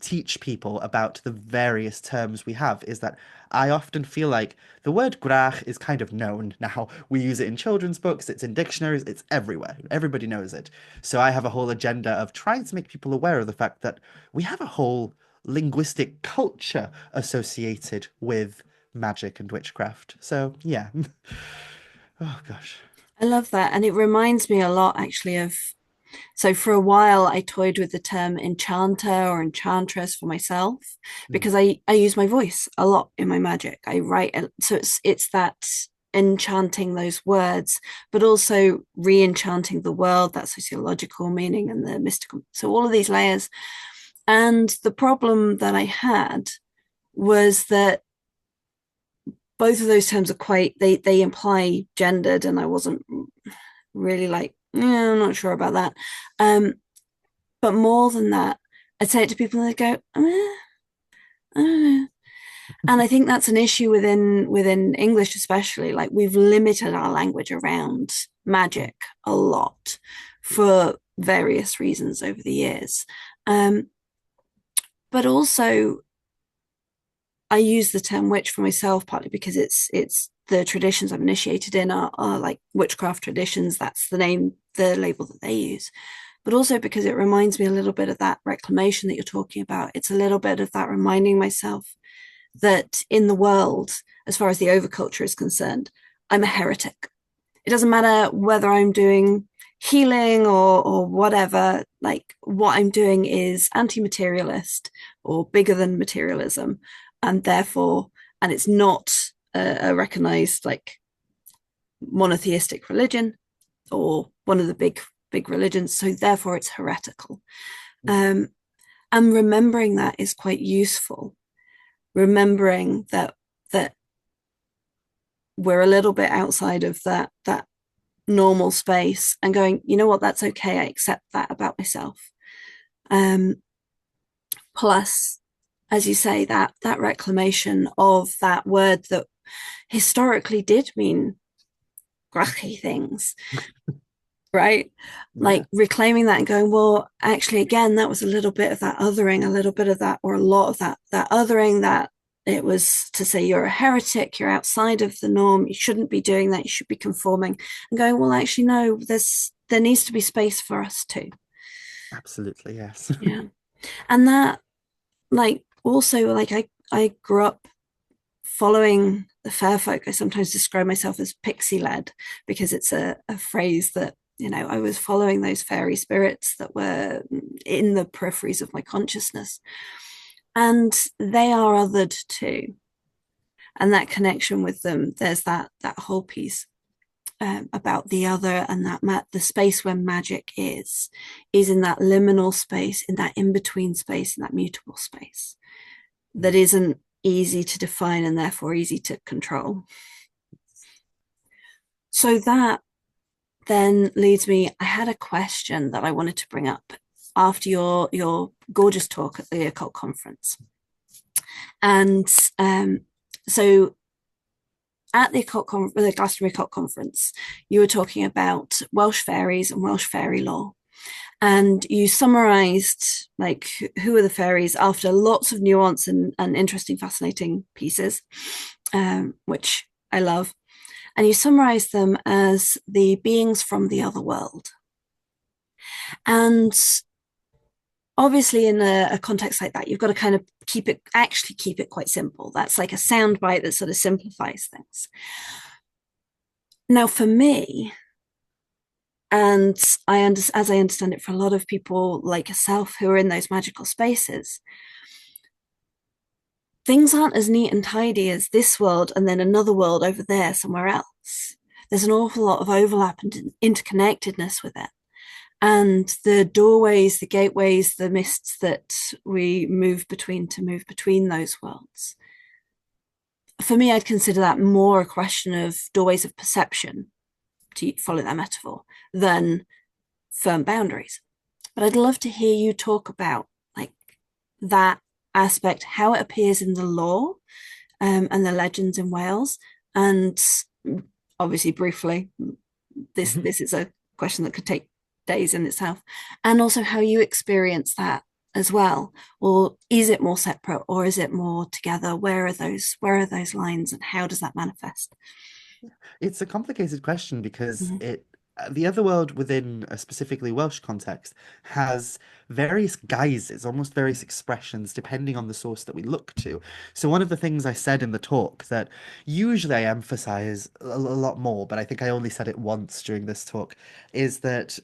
Speaker 2: teach people about the various terms we have is that I often feel like the word gwrach is kind of known now. We use it in children's books, it's in dictionaries, it's everywhere. Everybody knows it. So I have a whole agenda of trying to make people aware of the fact that we have a whole linguistic culture associated with magic and witchcraft. So, yeah. Oh, gosh.
Speaker 1: I love that. And it reminds me a lot actually of, so for a while I toyed with the term enchanter or enchantress for myself
Speaker 2: Mm.
Speaker 1: because I use my voice a lot in my magic. I write, so it's that enchanting those words, but also re-enchanting the world, that sociological meaning and the mystical. So all of these layers. And the problem that I had was that both of those terms are quite, they imply gendered, and I wasn't really like, yeah, I'm not sure about that. Um, but more than that, I'd say it to people and they go, I don't know. And I think that's an issue within English, especially. Like we've limited our language around magic a lot for various reasons over the years. Um, but also I use the term witch for myself partly because it's the traditions I'm initiated in are like witchcraft traditions. That's the name, the label that they use. But also because it reminds me a little bit of that reclamation that you're talking about. It's a little bit of that reminding myself that in the world, as far as the overculture is concerned, I'm a heretic. It doesn't matter whether I'm doing healing or whatever, like what I'm doing is anti-materialist or bigger than materialism, and therefore, and it's not a recognized like monotheistic religion or one of the big religions, so therefore it's heretical. um and remembering that is quite useful, remembering that we're a little bit outside of that normal space and going, you know what, that's okay, I accept that about myself. um Plus, as you say, that reclamation of that word that historically did mean grachy things, right?
Speaker 2: Yeah.
Speaker 1: Like reclaiming that and going, well, actually, again, that was a little bit of that othering, a little bit of that, or a lot of that othering, that it was to say you're a heretic, you're outside of the norm, you shouldn't be doing that, you should be conforming, and going, well, actually, no, there needs to be space for us too.
Speaker 2: Absolutely, yes.
Speaker 1: Yeah. And that, like, also, like, I grew up following the fair folk. I sometimes describe myself as pixie led because it's a phrase that, you know, I was following those fairy spirits that were in the peripheries of my consciousness, and they are othered too. And that connection with them, there's that whole piece about the other, and that the space where magic is in that liminal space, in that in between space, in that mutable space that isn't easy to define and therefore easy to control. So that then leads me, I had a question that I wanted to bring up after your gorgeous talk at the occult conference. And so at the Glastonbury Occult Conference, you were talking about Welsh fairies and Welsh fairy lore. And you summarized like who are the fairies after lots of nuance and interesting, fascinating pieces, which I love. And you summarized them as the beings from the other world. And obviously, in a context like that, you've got to kind of keep it quite simple. That's like a soundbite that sort of simplifies things. Now, for me, and as I understand it, for a lot of people like yourself who are in those magical spaces, things aren't as neat and tidy as this world and then another world over there somewhere else. There's an awful lot of overlap and interconnectedness with it. And the doorways, the gateways, the mists that we move between to move between those worlds. For me, I'd consider that more a question of doorways of perception, to follow that metaphor, than firm boundaries. But I'd love to hear you talk about like that aspect, how it appears in the lore and the legends in Wales, and obviously briefly, this is a question that could take days in itself, and also how you experience that as well, or is it more separate or is it more together? Where are those lines and how does that manifest?
Speaker 2: It's a complicated question because
Speaker 1: Mm-hmm.
Speaker 2: it the other world within a specifically Welsh context has various guises, almost various expressions, depending on the source that we look to. So one of the things I said in the talk that usually I emphasize a lot more, but I think I only said it once during this talk, is that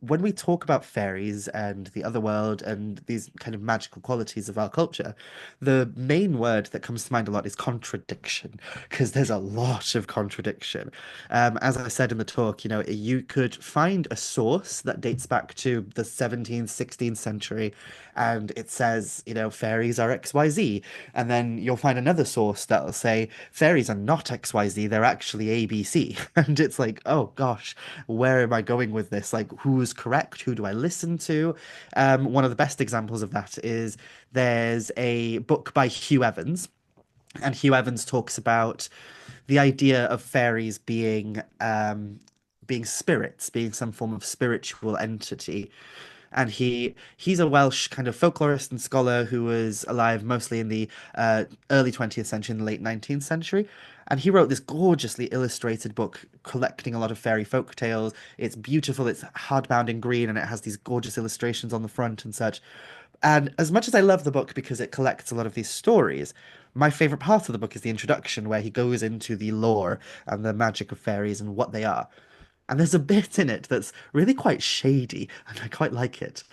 Speaker 2: when we talk about fairies and the other world and these kind of magical qualities of our culture, the main word that comes to mind a lot is contradiction, because there's a lot of contradiction. As I said in the talk, you could find a source that dates back to the 17th, 16th century, and it says, fairies are XYZ. And then you'll find another source that'll say fairies are not XYZ, they're actually ABC. And it's like, oh gosh, where am I going with this? Like, who's correct? Who do I listen to? One of the best examples of that is there's a book by Hugh Evans. And Hugh Evans talks about the idea of fairies being spirits, being some form of spiritual entity. And he's a Welsh kind of folklorist and scholar who was alive mostly in the early 20th century and the late 19th century. And he wrote this gorgeously illustrated book collecting a lot of fairy folk tales. It's beautiful, it's hardbound in green, and it has these gorgeous illustrations on the front and such. And as much as I love the book because it collects a lot of these stories, my favorite part of the book is the introduction where he goes into the lore and the magic of fairies and what they are. And there's a bit in it that's really quite shady, and I quite like it,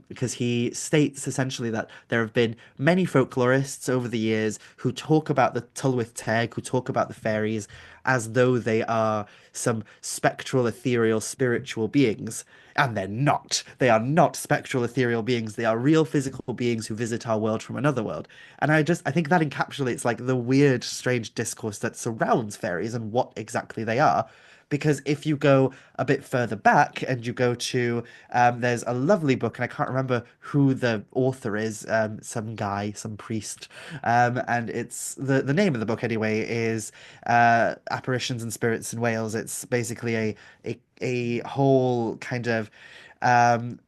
Speaker 2: because he states essentially that there have been many folklorists over the years who talk about the Tylwyth Teg, who talk about the fairies as though they are some spectral, ethereal, spiritual beings. And they're not. They are not spectral, ethereal beings. They are real physical beings who visit our world from another world. And I think that encapsulates like the weird, strange discourse that surrounds fairies and what exactly they are. Because if you go a bit further back and you go to, there's a lovely book, and I can't remember who the author is, some guy, some priest, and it's the name of the book anyway is Apparitions and Spirits in Wales. It's basically a whole kind of um,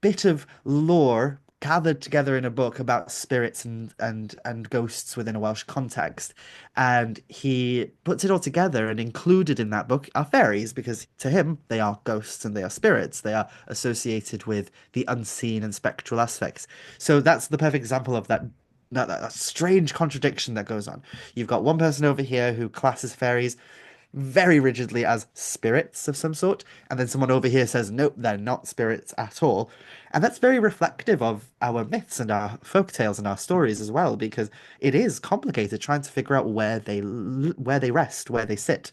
Speaker 2: bit of lore gathered together in a book about spirits and ghosts within a Welsh context. And he puts it all together, and included in that book are fairies, because to him they are ghosts and they are spirits. They are associated with the unseen and spectral aspects. So that's the perfect example of that strange contradiction that goes on. You've got one person over here who classes fairies very rigidly as spirits of some sort, and then someone over here says, nope, they're not spirits at all. And that's very reflective of our myths and our folk tales and our stories as well, because it is complicated trying to figure out where they rest, where they sit.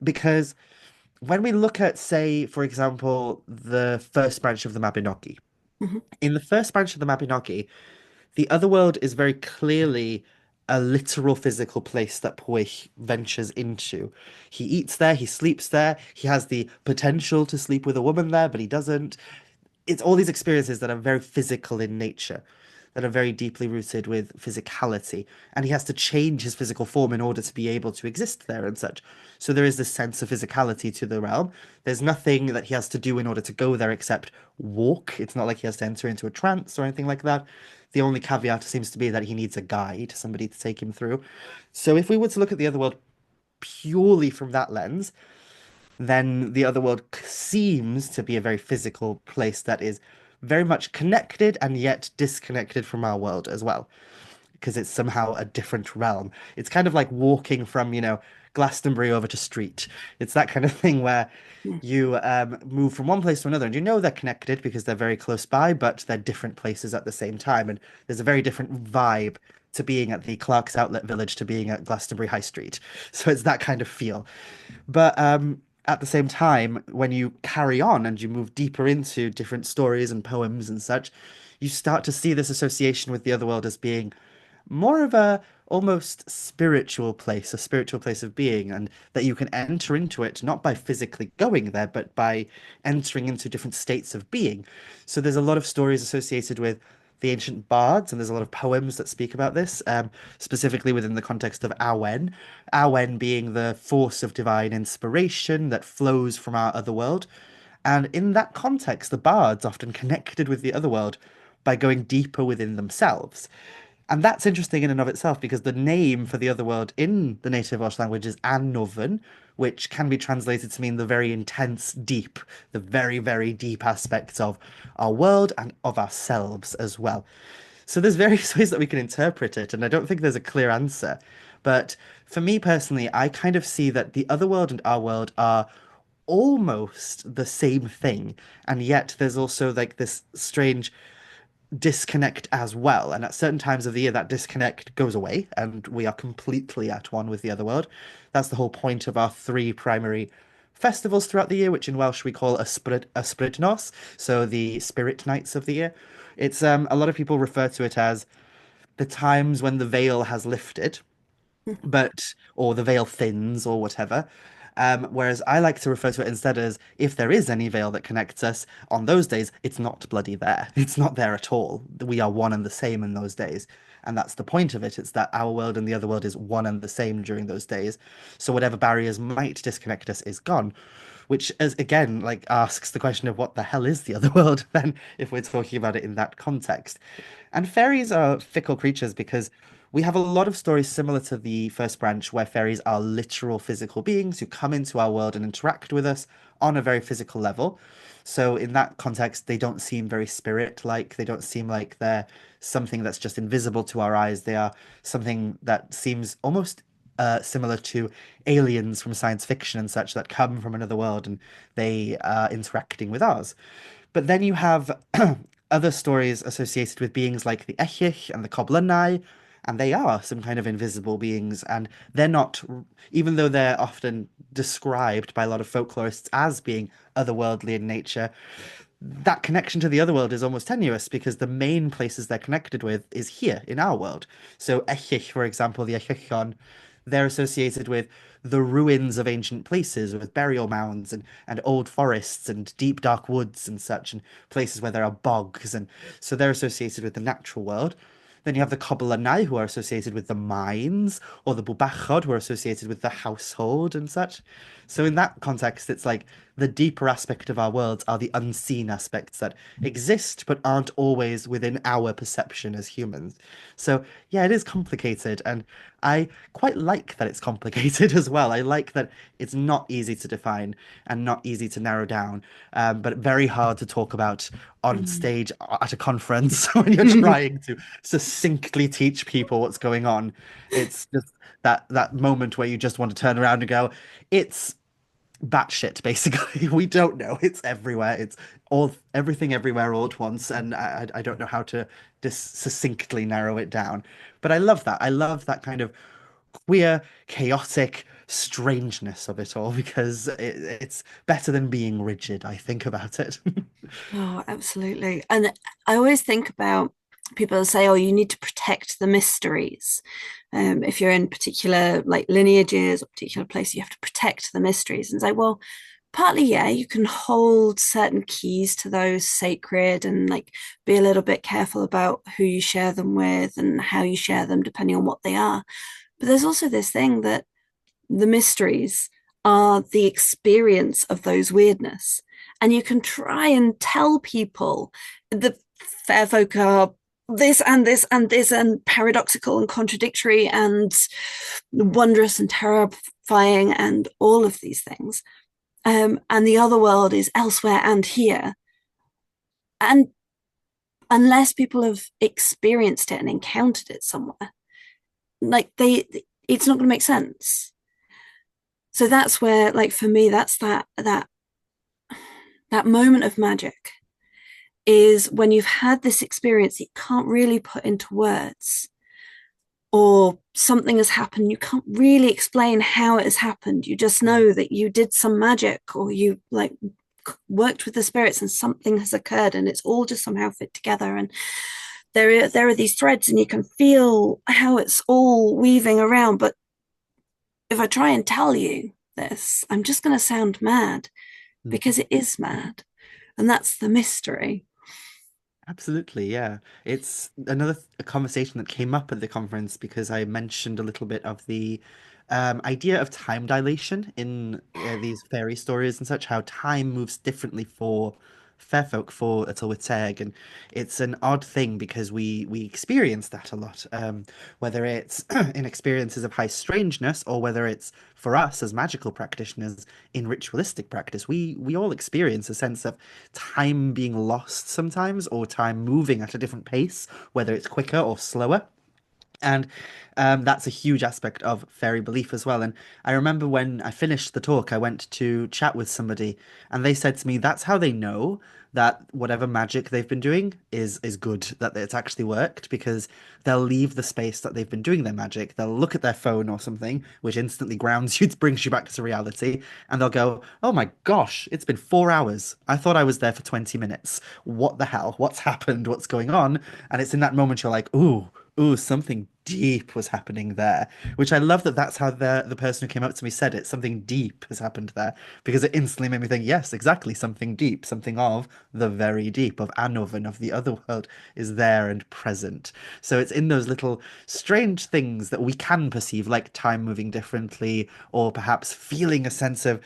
Speaker 2: Because when we look at, say, for example, the first branch of the Mabinogi,
Speaker 1: Mm-hmm.
Speaker 2: in the first branch of the Mabinogi, the other world is very clearly a literal physical place that Pwyll ventures into. He eats there, he sleeps there, he has the potential to sleep with a woman there, but he doesn't. it's all these experiences that are very physical in nature, that are very deeply rooted with physicality. And he has to change his physical form in order to be able to exist there and such. So there is this sense of physicality to the realm. There's nothing that he has to do in order to go there except walk. It's not like he has to enter into a trance or anything like that. The only caveat seems to be that he needs a guide, somebody to take him through. So if we were to look at the other world purely from that lens, then the other world seems to be a very physical place that is very much connected and yet disconnected from our world as well, because it's somehow a different realm. It's kind of like walking from, Glastonbury over to Street. It's that kind of thing where
Speaker 1: Yeah.
Speaker 2: you move from one place to another, and you know they're connected because they're very close by, but they're different places at the same time. And there's a very different vibe to being at the Clark's Outlet Village to being at Glastonbury High Street. So it's that kind of feel. But at the same time, when you carry on and you move deeper into different stories and poems and such, you start to see this association with the other world as being more of a almost spiritual place, a spiritual place of being, and that you can enter into it not by physically going there, but by entering into different states of being. So there's a lot of stories associated with the ancient bards, and there's a lot of poems that speak about this, specifically within the context of Awen. Awen being the force of divine inspiration that flows from our other world. And in that context, the bards often connected with the other world by going deeper within themselves. And that's interesting in and of itself because the name for the other world in the native Welsh language is Anwfn, which can be translated to mean the very intense deep, the very, very deep aspects of our world and of ourselves as well. So there's various ways that we can interpret it, and I don't think there's a clear answer. But for me personally, I kind of see that the other world and our world are almost the same thing, and yet there's also like this strange disconnect as well. And at certain times of the year, that disconnect goes away and we are completely at one with the other world. That's the whole point of our three primary festivals throughout the year, which in Welsh we call Ysbryd Nos, so the spirit nights of the year. It's a lot of people refer to it as the times when the veil has lifted, but or the veil thins or whatever. Whereas I like to refer to it instead as if there is any veil that connects us on those days, it's not bloody there. It's not there at all. We are one and the same in those days. And that's the point of it. It's that our world and the other world is one and the same during those days. So whatever barriers might disconnect us is gone. Which is again like asks the question of what the hell is the other world then if we're talking about it in that context. And fairies are fickle creatures because we have a lot of stories similar to the first branch where fairies are literal physical beings who come into our world and interact with us on a very physical level. So in that context, they don't seem very spirit-like. They don't seem like they're something that's just invisible to our eyes. They are something that seems almost similar to aliens from science fiction and such that come from another world and they are interacting with ours. But then you have other stories associated with beings like the Ellyll and the Coblynau, and they are some kind of invisible beings, and they're not, even though they're often described by a lot of folklorists as being otherworldly in nature, that connection to the other world is almost tenuous because the main places they're connected with is here in our world. So Ellyll, for example, the Ellyllon, they're associated with the ruins of ancient places with burial mounds and old forests and deep dark woods and such and places where there are bogs and so they're associated with the natural world. Then you have the Coblynau who are associated with the mines or the Bwbachod who are associated with the household and such. So in that context, it's like the deeper aspect of our worlds are the unseen aspects that exist but aren't always within our perception as humans. So yeah, it is complicated, and I quite like that it's complicated as well. I like that it's not easy to define and not easy to narrow down, but very hard to talk about on stage at a conference when you're trying to succinctly teach people what's going on. It's just that moment where you just want to turn around and go, it's batshit, basically. We don't know. It's everywhere. It's all everything everywhere all at once, and I don't know how to just succinctly narrow it down. But I love that. I love that kind of queer, chaotic strangeness of it all because it's better than being rigid, I think about it.
Speaker 1: Oh, absolutely. And I always think about people say, oh, you need to protect the mysteries. If you're in particular like lineages or particular place, you have to protect the mysteries. And say, well, partly, yeah, you can hold certain keys to those sacred and like be a little bit careful about who you share them with and how you share them, depending on what they are. But there's also this thing that the mysteries are the experience of those weirdness. And you can try and tell people the fair folk are this and this and this and paradoxical and contradictory and wondrous and terrifying and all of these things. And the other world is elsewhere and here. And unless people have experienced it and encountered it somewhere, like it's not going to make sense. So that's where, like for me, that's that moment of magic is when you've had this experience you can't really put into words, or something has happened you can't really explain how it has happened. You just know that you did some magic or you like worked with the spirits and something has occurred and it's all just somehow fit together, and there are these threads and you can feel how it's all weaving around. But if I try and tell you this, I'm just going to sound mad,
Speaker 2: Mm.
Speaker 1: because it is mad. And that's the mystery.
Speaker 2: Absolutely, yeah. It's another a conversation that came up at the conference because I mentioned a little bit of the idea of time dilation in these fairy stories and such, how time moves differently for fair folk, for Teg, and it's an odd thing because we experience that a lot, whether it's in experiences of high strangeness or whether it's for us as magical practitioners in ritualistic practice. We all experience a sense of time being lost sometimes, or time moving at a different pace, whether it's quicker or slower. And that's a huge aspect of fairy belief as well. And I remember when I finished the talk, I went to chat with somebody, and they said to me, that's how they know that whatever magic they've been doing is good, that it's actually worked, because they'll leave the space that they've been doing their magic. They'll look at their phone or something, which instantly grounds you, brings you back to reality, and they'll go, "Oh my gosh, it's been 4 hours. I thought I was there for 20 minutes. What the hell? What's happened? What's going on?" And it's in that moment you're like, "Ooh, something deep was happening there," which I love that that's how the person who came up to me said it. Something deep has happened there, because it instantly made me think, yes, exactly, something deep, something of the very deep, of Anovan, of the other world, is there and present. So it's in those little strange things that we can perceive, like time moving differently, or perhaps feeling a sense of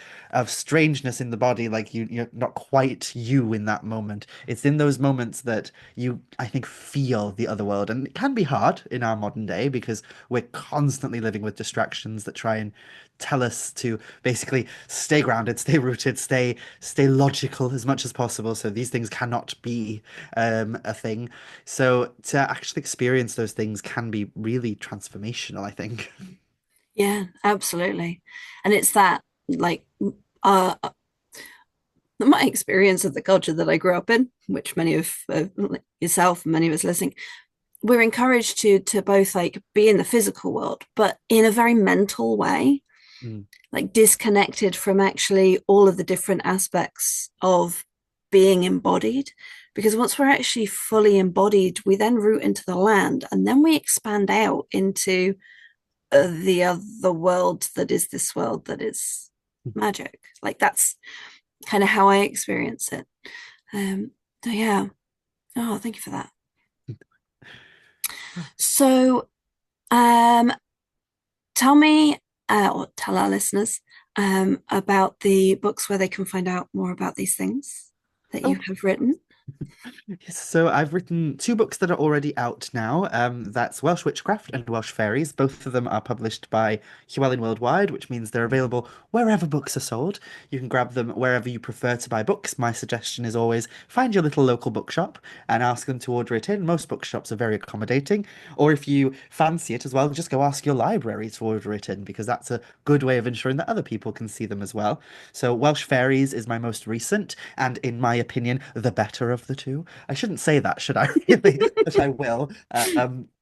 Speaker 2: strangeness in the body, like you're not quite you in that moment. It's in those moments that you, I think, feel the other world. And it can be hard in our modern day because we're constantly living with distractions that try and tell us to basically stay grounded, stay rooted, stay logical as much as possible. So these things cannot be a thing. So to actually experience those things can be really transformational, I think.
Speaker 1: Yeah, absolutely. And it's that, like, uh, my experience of the culture that I grew up in, which many of yourself and many of us listening, we're encouraged to both like be in the physical world, but in a very mental way,
Speaker 2: Mm,
Speaker 1: like disconnected from actually all of the different aspects of being embodied. Because once we're actually fully embodied, we then root into the land and then we expand out into the other world that is this world that is magic. Like that's kind of how I experience it. Um, so yeah. Oh, thank you for that. So, um, tell me, or tell our listeners, about the books where they can find out more about these things that you
Speaker 2: oh,
Speaker 1: have written.
Speaker 2: yes, so I've written two books that are already out now. That's Welsh Witchcraft and Welsh Fairies. Both of them are published by Llewellyn Worldwide, which means they're available wherever books are sold. You can grab them wherever you prefer to buy books. My suggestion is always find your little local bookshop and ask them to order it in. Most bookshops are very accommodating. Or if you fancy it as well, just go ask your library to order it in, because that's a good way of ensuring that other people can see them as well. So Welsh Fairies is my most recent, and in my opinion, the better of the two. I shouldn't say that, should I really? But I will.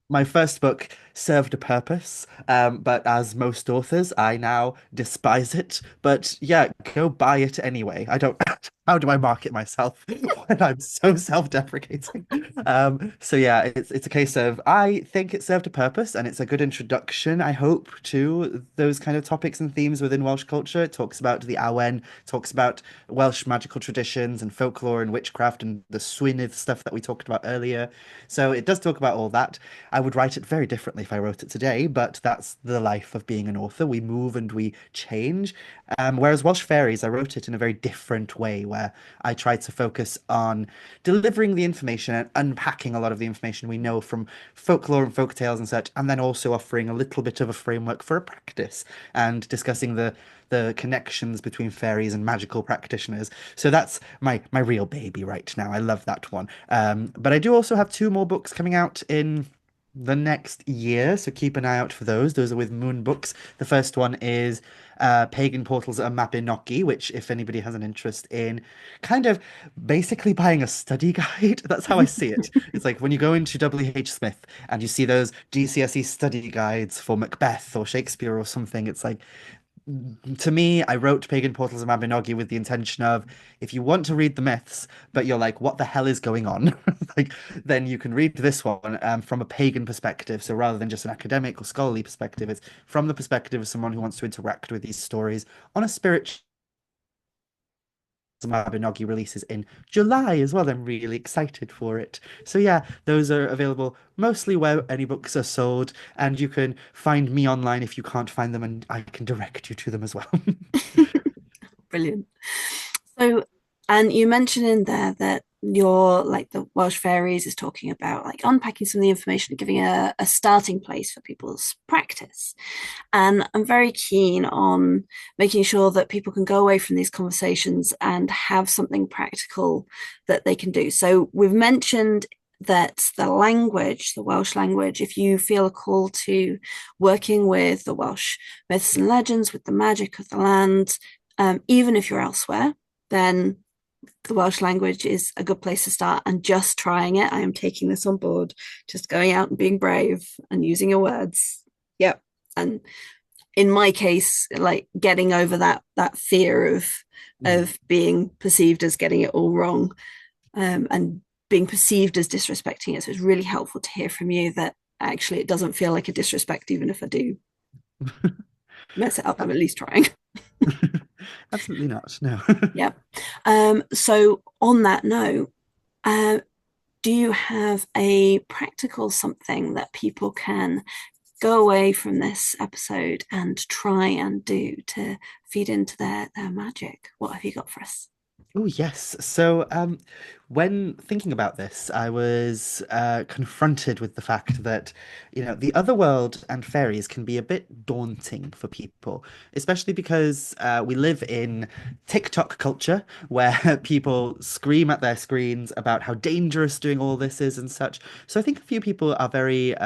Speaker 2: My first book served a purpose, but as most authors, I now despise it. But yeah, go buy it anyway. I don't how do I market myself when I'm so self-deprecating? So yeah, it's a case of I think it served a purpose and it's a good introduction, I hope, to those kind of topics and themes within Welsh culture. It talks about the Awen, talks about Welsh magical traditions and folklore and witchcraft and the Swynwraig stuff that we talked about earlier. So it does talk about all that. I would write it very differently if I wrote it today, but that's the life of being an author. We move and we change. Whereas Welsh Fairies, I wrote it in a very different way, where I tried to focus on delivering the information and unpacking a lot of the information we know from folklore and folk tales and such, and then also offering a little bit of a framework for a practice and discussing the connections between fairies and magical practitioners. So that's my real baby right now. I love that one. But I do also have two more books coming out in the next year, so keep an eye out for those. Those are with Moon Books. The first one is Pagan Portals at Mabinogi, which, if anybody has an interest in kind of basically buying a study guide, that's how I see it. It's like when you go into W.H. Smith and you see those GCSE study guides for Macbeth or Shakespeare or something, it's like to me, I wrote Pagan Portals of Mabinogi with the intention of if you want to read the myths, but you're like, what the hell is going on? Like, then you can read this one from a pagan perspective. So rather than just an academic or scholarly perspective, it's from the perspective of someone who wants to interact with these stories on a spiritual. Mabinogi releases in July as well. I'm really excited for it. So yeah, those are available mostly where any books are sold, and you can find me online if you can't find them, and I can direct you to them as well.
Speaker 1: Brilliant. So, and you mentioned in there that your like the Welsh Fairies is talking about like unpacking some of the information, giving a starting place for people's practice. And I'm very keen on making sure that people can go away from these conversations and have something practical that they can do. So we've mentioned that the language, the Welsh language, if you feel a call to working with the Welsh myths and legends, with the magic of the land, even if you're elsewhere, then the Welsh language is a good place to start and just trying it. I am taking this on board, just going out and being brave and using your words. Yep. And in my case, like getting over that fear
Speaker 2: Mm.
Speaker 1: of being perceived as getting it all wrong, and being perceived as disrespecting it. So it's really helpful to hear from you that actually it doesn't feel like a disrespect, even if I do mess it up. I'm at least trying.
Speaker 2: Absolutely not. No.
Speaker 1: Yep. So on that note, uh, do you have a practical something that people can go away from this episode and try and do to feed into their magic? What have you got for us?
Speaker 2: Oh, yes. So, when thinking about this, I was confronted with the fact that, the other world and fairies can be a bit daunting for people, especially because we live in TikTok culture where people scream at their screens about how dangerous doing all this is and such. So, I think a few people are very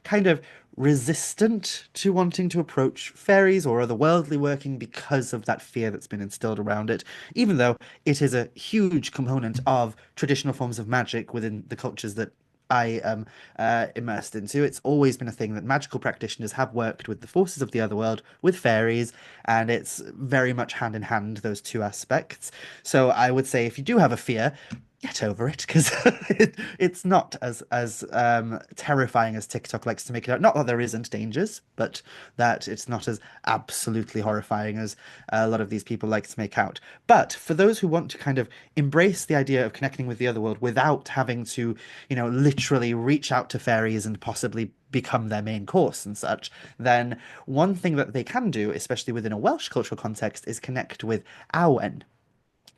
Speaker 2: kind of resistant to wanting to approach fairies or otherworldly working because of that fear that's been instilled around it, even though it is a huge component of traditional forms of magic within the cultures that I am immersed into. It's always been a thing that magical practitioners have worked with the forces of the otherworld, with fairies, and it's very much hand in hand, those two aspects. So I would say if you do have a fear, get over it because it's not as terrifying as TikTok likes to make it out. Not that there isn't dangers, but that it's not as absolutely horrifying as a lot of these people like to make out. But for those who want to kind of embrace the idea of connecting with the other world without having to, literally reach out to fairies and possibly become their main course and such, then one thing that they can do, especially within a Welsh cultural context, is connect with Awen.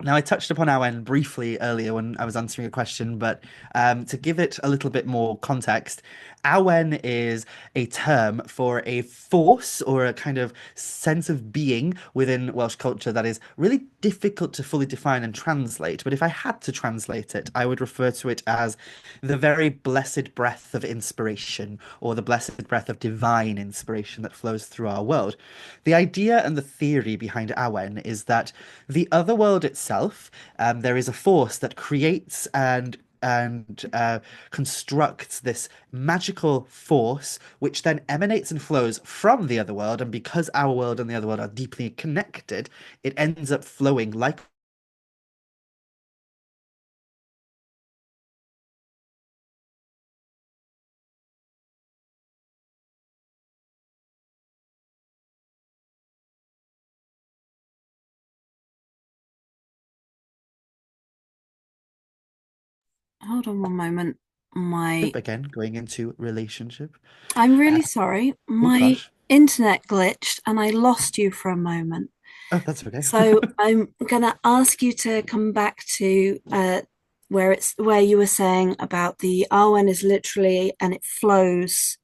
Speaker 2: Now, I touched upon Awen briefly earlier when I was answering a question, but to give it a little bit more context, Awen is a term for a force or a kind of sense of being within Welsh culture that is really difficult to fully define and translate. But if I had to translate it, I would refer to it as the very blessed breath of inspiration or the blessed breath of divine inspiration that flows through our world. The idea and the theory behind Awen is that the other world itself, there is a force that creates and constructs this magical force, which then emanates and flows from the other world. And because our world and the other world are deeply connected, it ends up flowing like
Speaker 1: Hold on one moment. My
Speaker 2: Again, going into relationship.
Speaker 1: I'm
Speaker 2: Uh,
Speaker 1: really sorry.
Speaker 2: oh
Speaker 1: My
Speaker 2: gosh.
Speaker 1: internet glitched and I lost you for a moment.
Speaker 2: Oh, that's okay.
Speaker 1: So I'm gonna ask you to come back to where you were saying about the Awen is literally and it flows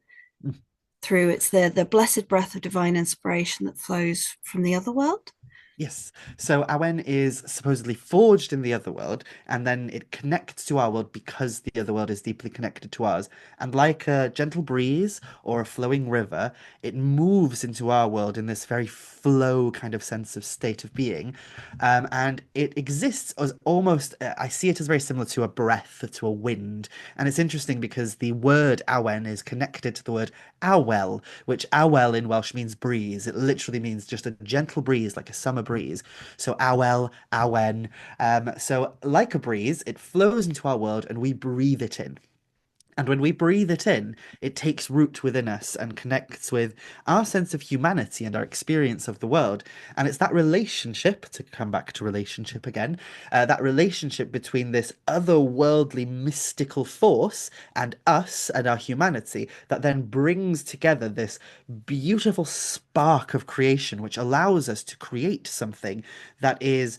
Speaker 1: through. It's the blessed breath of divine inspiration that flows from the other world.
Speaker 2: Yes. So Awen is supposedly forged in the other world, and then it connects to our world because the other world is deeply connected to ours. And like a gentle breeze or a flowing river, it moves into our world in this very flow kind of sense of state of being. And it exists as almost, I see it as very similar to a breath, to a wind. And it's interesting because the word Awen is connected to the word awel, which awel in Welsh means breeze. It literally means just a gentle breeze, like a summer breeze. So awel, awen. So like a breeze, it flows into our world and we breathe it in. And when we breathe it in, it takes root within us and connects with our sense of humanity and our experience of the world. And it's that relationship, to come back to relationship again, that relationship between this otherworldly mystical force and us and our humanity that then brings together this beautiful spark of creation, which allows us to create something that is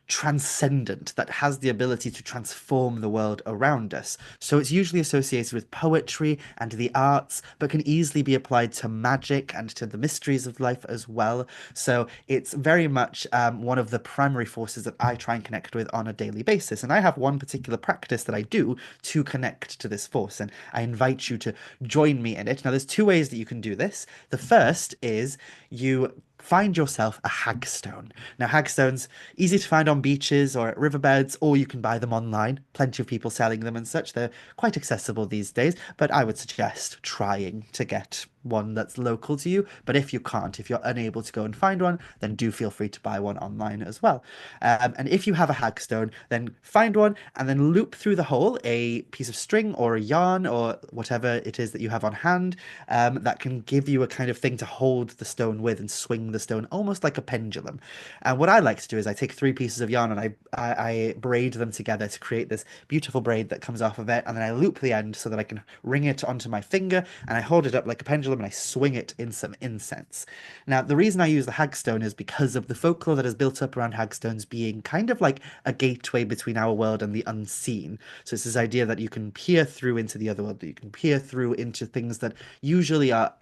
Speaker 2: transcendent, that has the ability to transform the world around us. So it's usually associated with poetry and the arts, but can easily be applied to magic and to the mysteries of life as well. So it's very much one of the primary forces that I try and connect with on a daily basis. And I have one particular practice that I do to connect to this force, and I invite you to join me in it. Now, there's two ways that you can do this. The first is you find yourself a hagstone. Now, hagstones easy to find on beaches or at riverbeds, or you can buy them online. Plenty of people selling them and such. They're quite accessible these days, but I would suggest trying to get one that's local to you. But if you can't, if you're unable to go and find one, then do feel free to buy one online as well. And if you have a hagstone, then find one and then loop through the hole a piece of string or a yarn or whatever it is that you have on hand, that can give you a kind of thing to hold the stone with and swing the stone almost like a pendulum. And what I like to do is I take three pieces of yarn and I braid them together to create this beautiful braid that comes off of it. And then I loop the end so that I can ring it onto my finger and I hold it up like a pendulum and I swing it in some incense. Now, the reason I use the hagstone is because of the folklore that is built up around hagstones being kind of like a gateway between our world and the unseen. So it's this idea that you can peer through into the other world, that you can peer through into things that usually are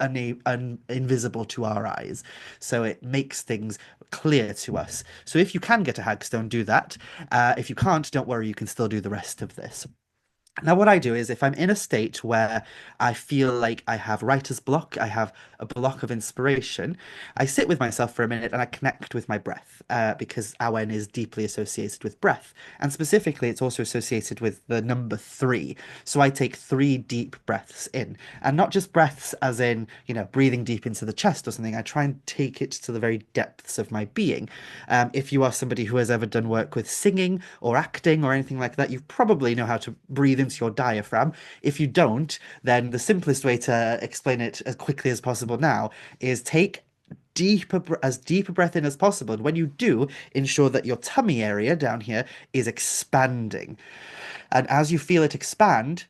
Speaker 2: invisible to our eyes. So it makes things clear to us. So if you can get a hagstone, do that. If you can't, don't worry, you can still do the rest of this. Now, what I do is if I'm in a state where I feel like I have writer's block, I have a block of inspiration, I sit with myself for a minute and I connect with my breath, because Awen is deeply associated with breath. And specifically, it's also associated with the number three. So I take three deep breaths in, and not just breaths as in, breathing deep into the chest or something. I try and take it to the very depths of my being. If you are somebody who has ever done work with singing or acting or anything like that, you probably know how to breathe into your diaphragm. If you don't, then the simplest way to explain it as quickly as possible now is take as deep a breath in as possible. And when you do, ensure that your tummy area down here is expanding. And as you feel it expand,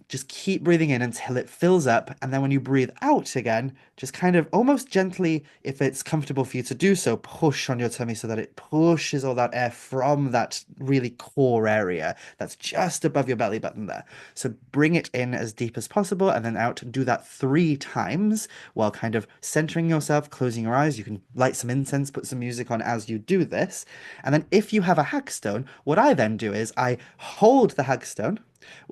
Speaker 2: just keep breathing in until it fills up. And then when you breathe out again, just kind of almost gently, if it's comfortable for you to do so, push on your tummy so that it pushes all that air from that really core area that's just above your belly button there. So bring it in as deep as possible and then out. Do that three times while kind of centering yourself, closing your eyes. You can light some incense, put some music on as you do this. And then if you have a hagstone, what I then do is I hold the hagstone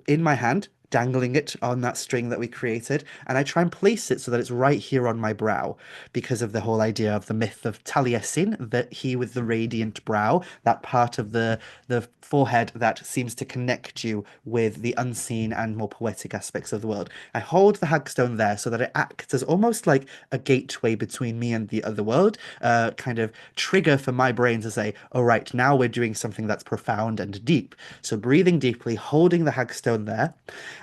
Speaker 2: in my hand, dangling it on that string that we created, and I try and place it so that it's right here on my brow, because of the whole idea of the myth of Taliesin, that he with the radiant brow, that part of the forehead that seems to connect you with the unseen and more poetic aspects of the world. I hold the hagstone there so that it acts as almost like a gateway between me and the other world, kind of trigger for my brain to say, all right, now we're doing something that's profound and deep. So breathing deeply, holding the hagstone there.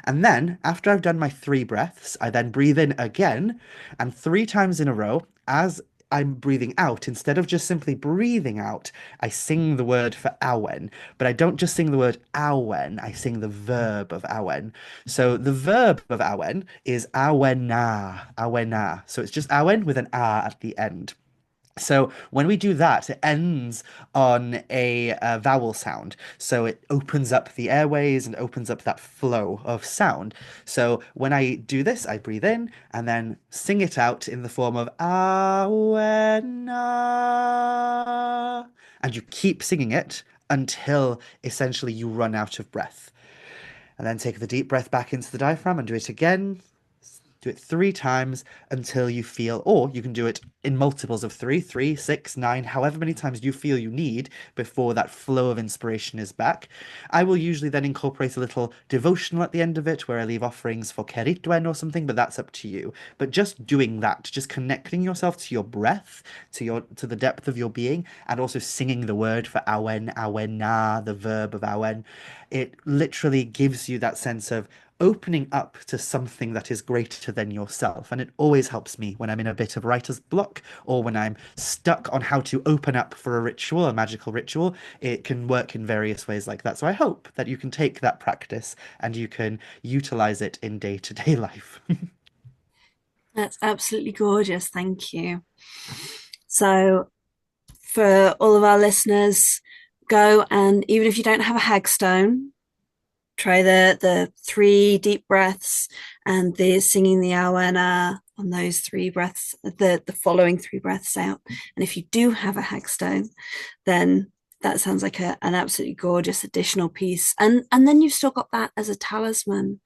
Speaker 2: And then, after I've done my three breaths, I then breathe in again, and three times in a row, as I'm breathing out, instead of just simply breathing out, I sing the word for Awen. But I don't just sing the word Awen, I sing the verb of Awen. So the verb of Awen is Awena, Awena. So it's just Awen with an A at the end. So when we do that, it ends on a vowel sound. So it opens up the airways and opens up that flow of sound. So when I do this, I breathe in and then sing it out in the form of Awena. And you keep singing it until essentially you run out of breath. And then take the deep breath back into the diaphragm and do it again. Do it 3 times until you feel, or you can do it in multiples of 3, 3, 6, 9, however many times you feel you need before that flow of inspiration is back. I will usually then incorporate a little devotional at the end of it where I leave offerings for Ceridwen or something, but that's up to you. But just doing that, just connecting yourself to your breath, to the depth of your being, and also singing the word for Awen, Awena, the verb of Awen, it literally gives you that sense of opening up to something that is greater than yourself. And it always helps me when I'm in a bit of writer's block or when I'm stuck on how to open up for a ritual, a magical ritual. It can work in various ways like that. So I hope that you can take that practice and you can utilize it in day-to-day life.
Speaker 1: That's absolutely gorgeous. Thank you. So, for all of our listeners, go and even if you don't have a hagstone, try the 3 deep breaths and the singing the Awen on those 3 breaths, the following 3 breaths out. And if you do have a hagstone, then that sounds like an absolutely gorgeous additional piece. And then you've still got that as a talisman,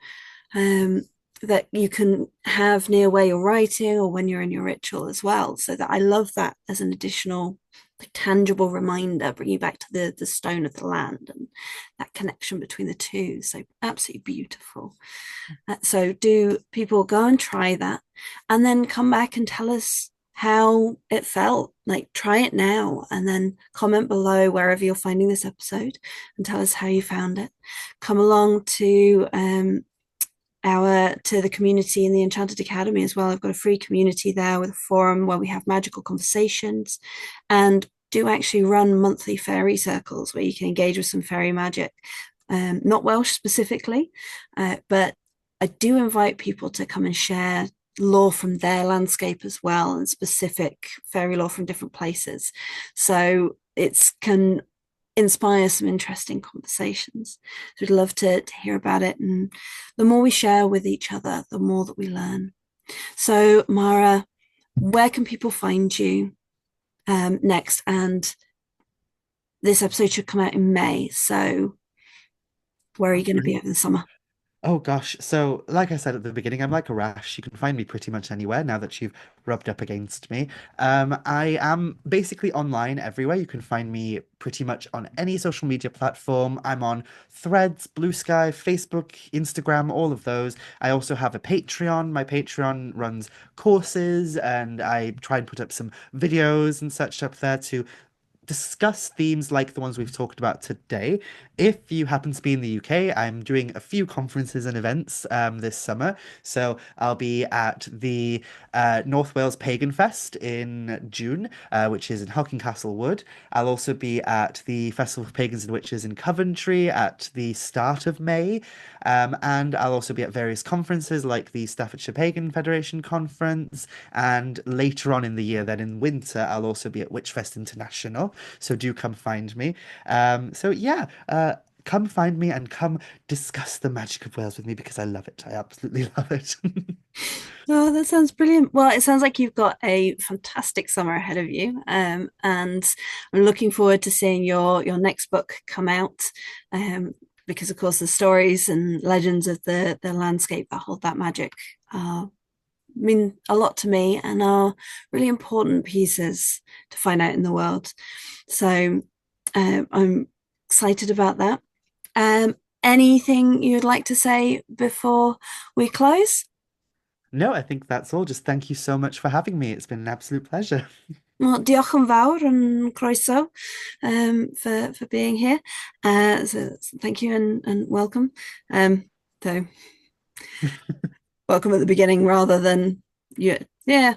Speaker 1: um, that you can have near where you're writing or when you're in your ritual as well. So that I love that as an additional like, tangible reminder, bring you back to the stone of the land and that connection between the two. So absolutely beautiful. So do people go and try that and then come back and tell us how it felt. Like try it now and then comment below wherever you're finding this episode and tell us how you found it. Come along to the community in the Enchanted Academy as well. I've got a free community there with a forum where we have magical conversations and do actually run monthly fairy circles where you can engage with some fairy magic. Not Welsh specifically, but I do invite people to come and share lore from their landscape as well and specific fairy lore from different places. So it can inspire some interesting conversations. So we'd love to hear about it. And the more we share with each other, the more that we learn. So, Mhara, where can people find you next? And this episode should come out in May. So, where are you going to be over the summer?
Speaker 2: Oh gosh. So, like I said at the beginning, I'm like a rash. You can find me pretty much anywhere now that you've rubbed up against me. I am basically online everywhere. You can find me pretty much on any social media platform. I'm on Threads, Blue Sky, Facebook, Instagram, all of those. I also have a Patreon. My Patreon runs courses and I try and put up some videos and such up there to discuss themes like the ones we've talked about today. If you happen to be in the UK, I'm doing a few conferences and events this summer. So I'll be at the North Wales Pagan Fest in June, which is in Castle Wood. I'll also be at the Festival of Pagans and Witches in Coventry at the start of May. And I'll also be at various conferences like the Staffordshire Pagan Federation Conference. And later on in the year, then in winter, I'll also be at Witchfest International. So do come find me. So yeah, come find me and come discuss the magic of Wales with me because I love it. I absolutely love it.
Speaker 1: Oh, that sounds brilliant. Well, it sounds like you've got a fantastic summer ahead of you. And I'm looking forward to seeing your next book come out. Because of course the stories and legends of the landscape that hold that magic mean a lot to me and are really important pieces to find out in the world. So I'm excited about that. Anything you'd like to say before we close?
Speaker 2: No, I think that's all. Just thank you so much for having me. It's been an absolute pleasure.
Speaker 1: Well, diolch yn fawr yn croeso for being here. So thank you and welcome. So welcome at the beginning rather than yeah. Yeah.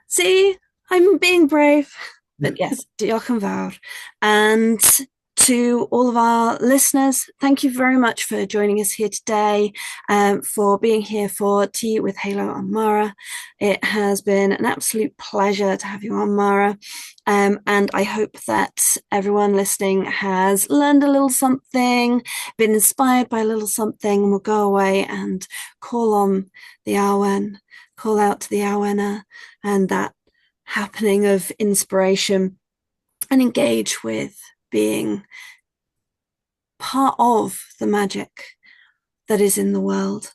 Speaker 1: See I'm being brave. But yes, diolch yn fawr. And to all of our listeners, thank you very much for joining us here today, for being here for Tea with Halo and Mhara. It has been an absolute pleasure to have you on, Mhara. And I hope that everyone listening has learned a little something, been inspired by a little something, and will go away and call on the Awen, call out to the Awenydd, and that happening of inspiration, and engage with being part of the magic that is in the world.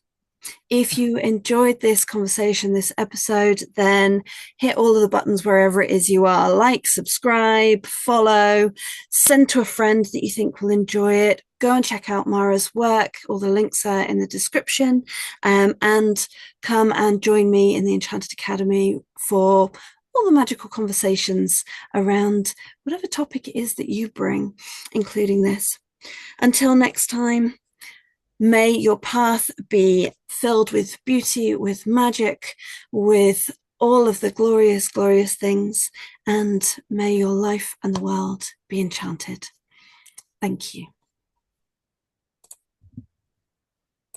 Speaker 1: If you enjoyed this conversation, this episode, then hit all of the buttons wherever it is you are. Like, subscribe, follow, send to a friend that you think will enjoy it. Go and check out Mhara's work. All the links are in the description. And come and join me in the Enchanted Academy for all the magical conversations around whatever topic it is that you bring, including this. Until next time, may your path be filled with beauty, with magic, with all of the glorious, glorious things, and may your life and the world be enchanted. Thank you.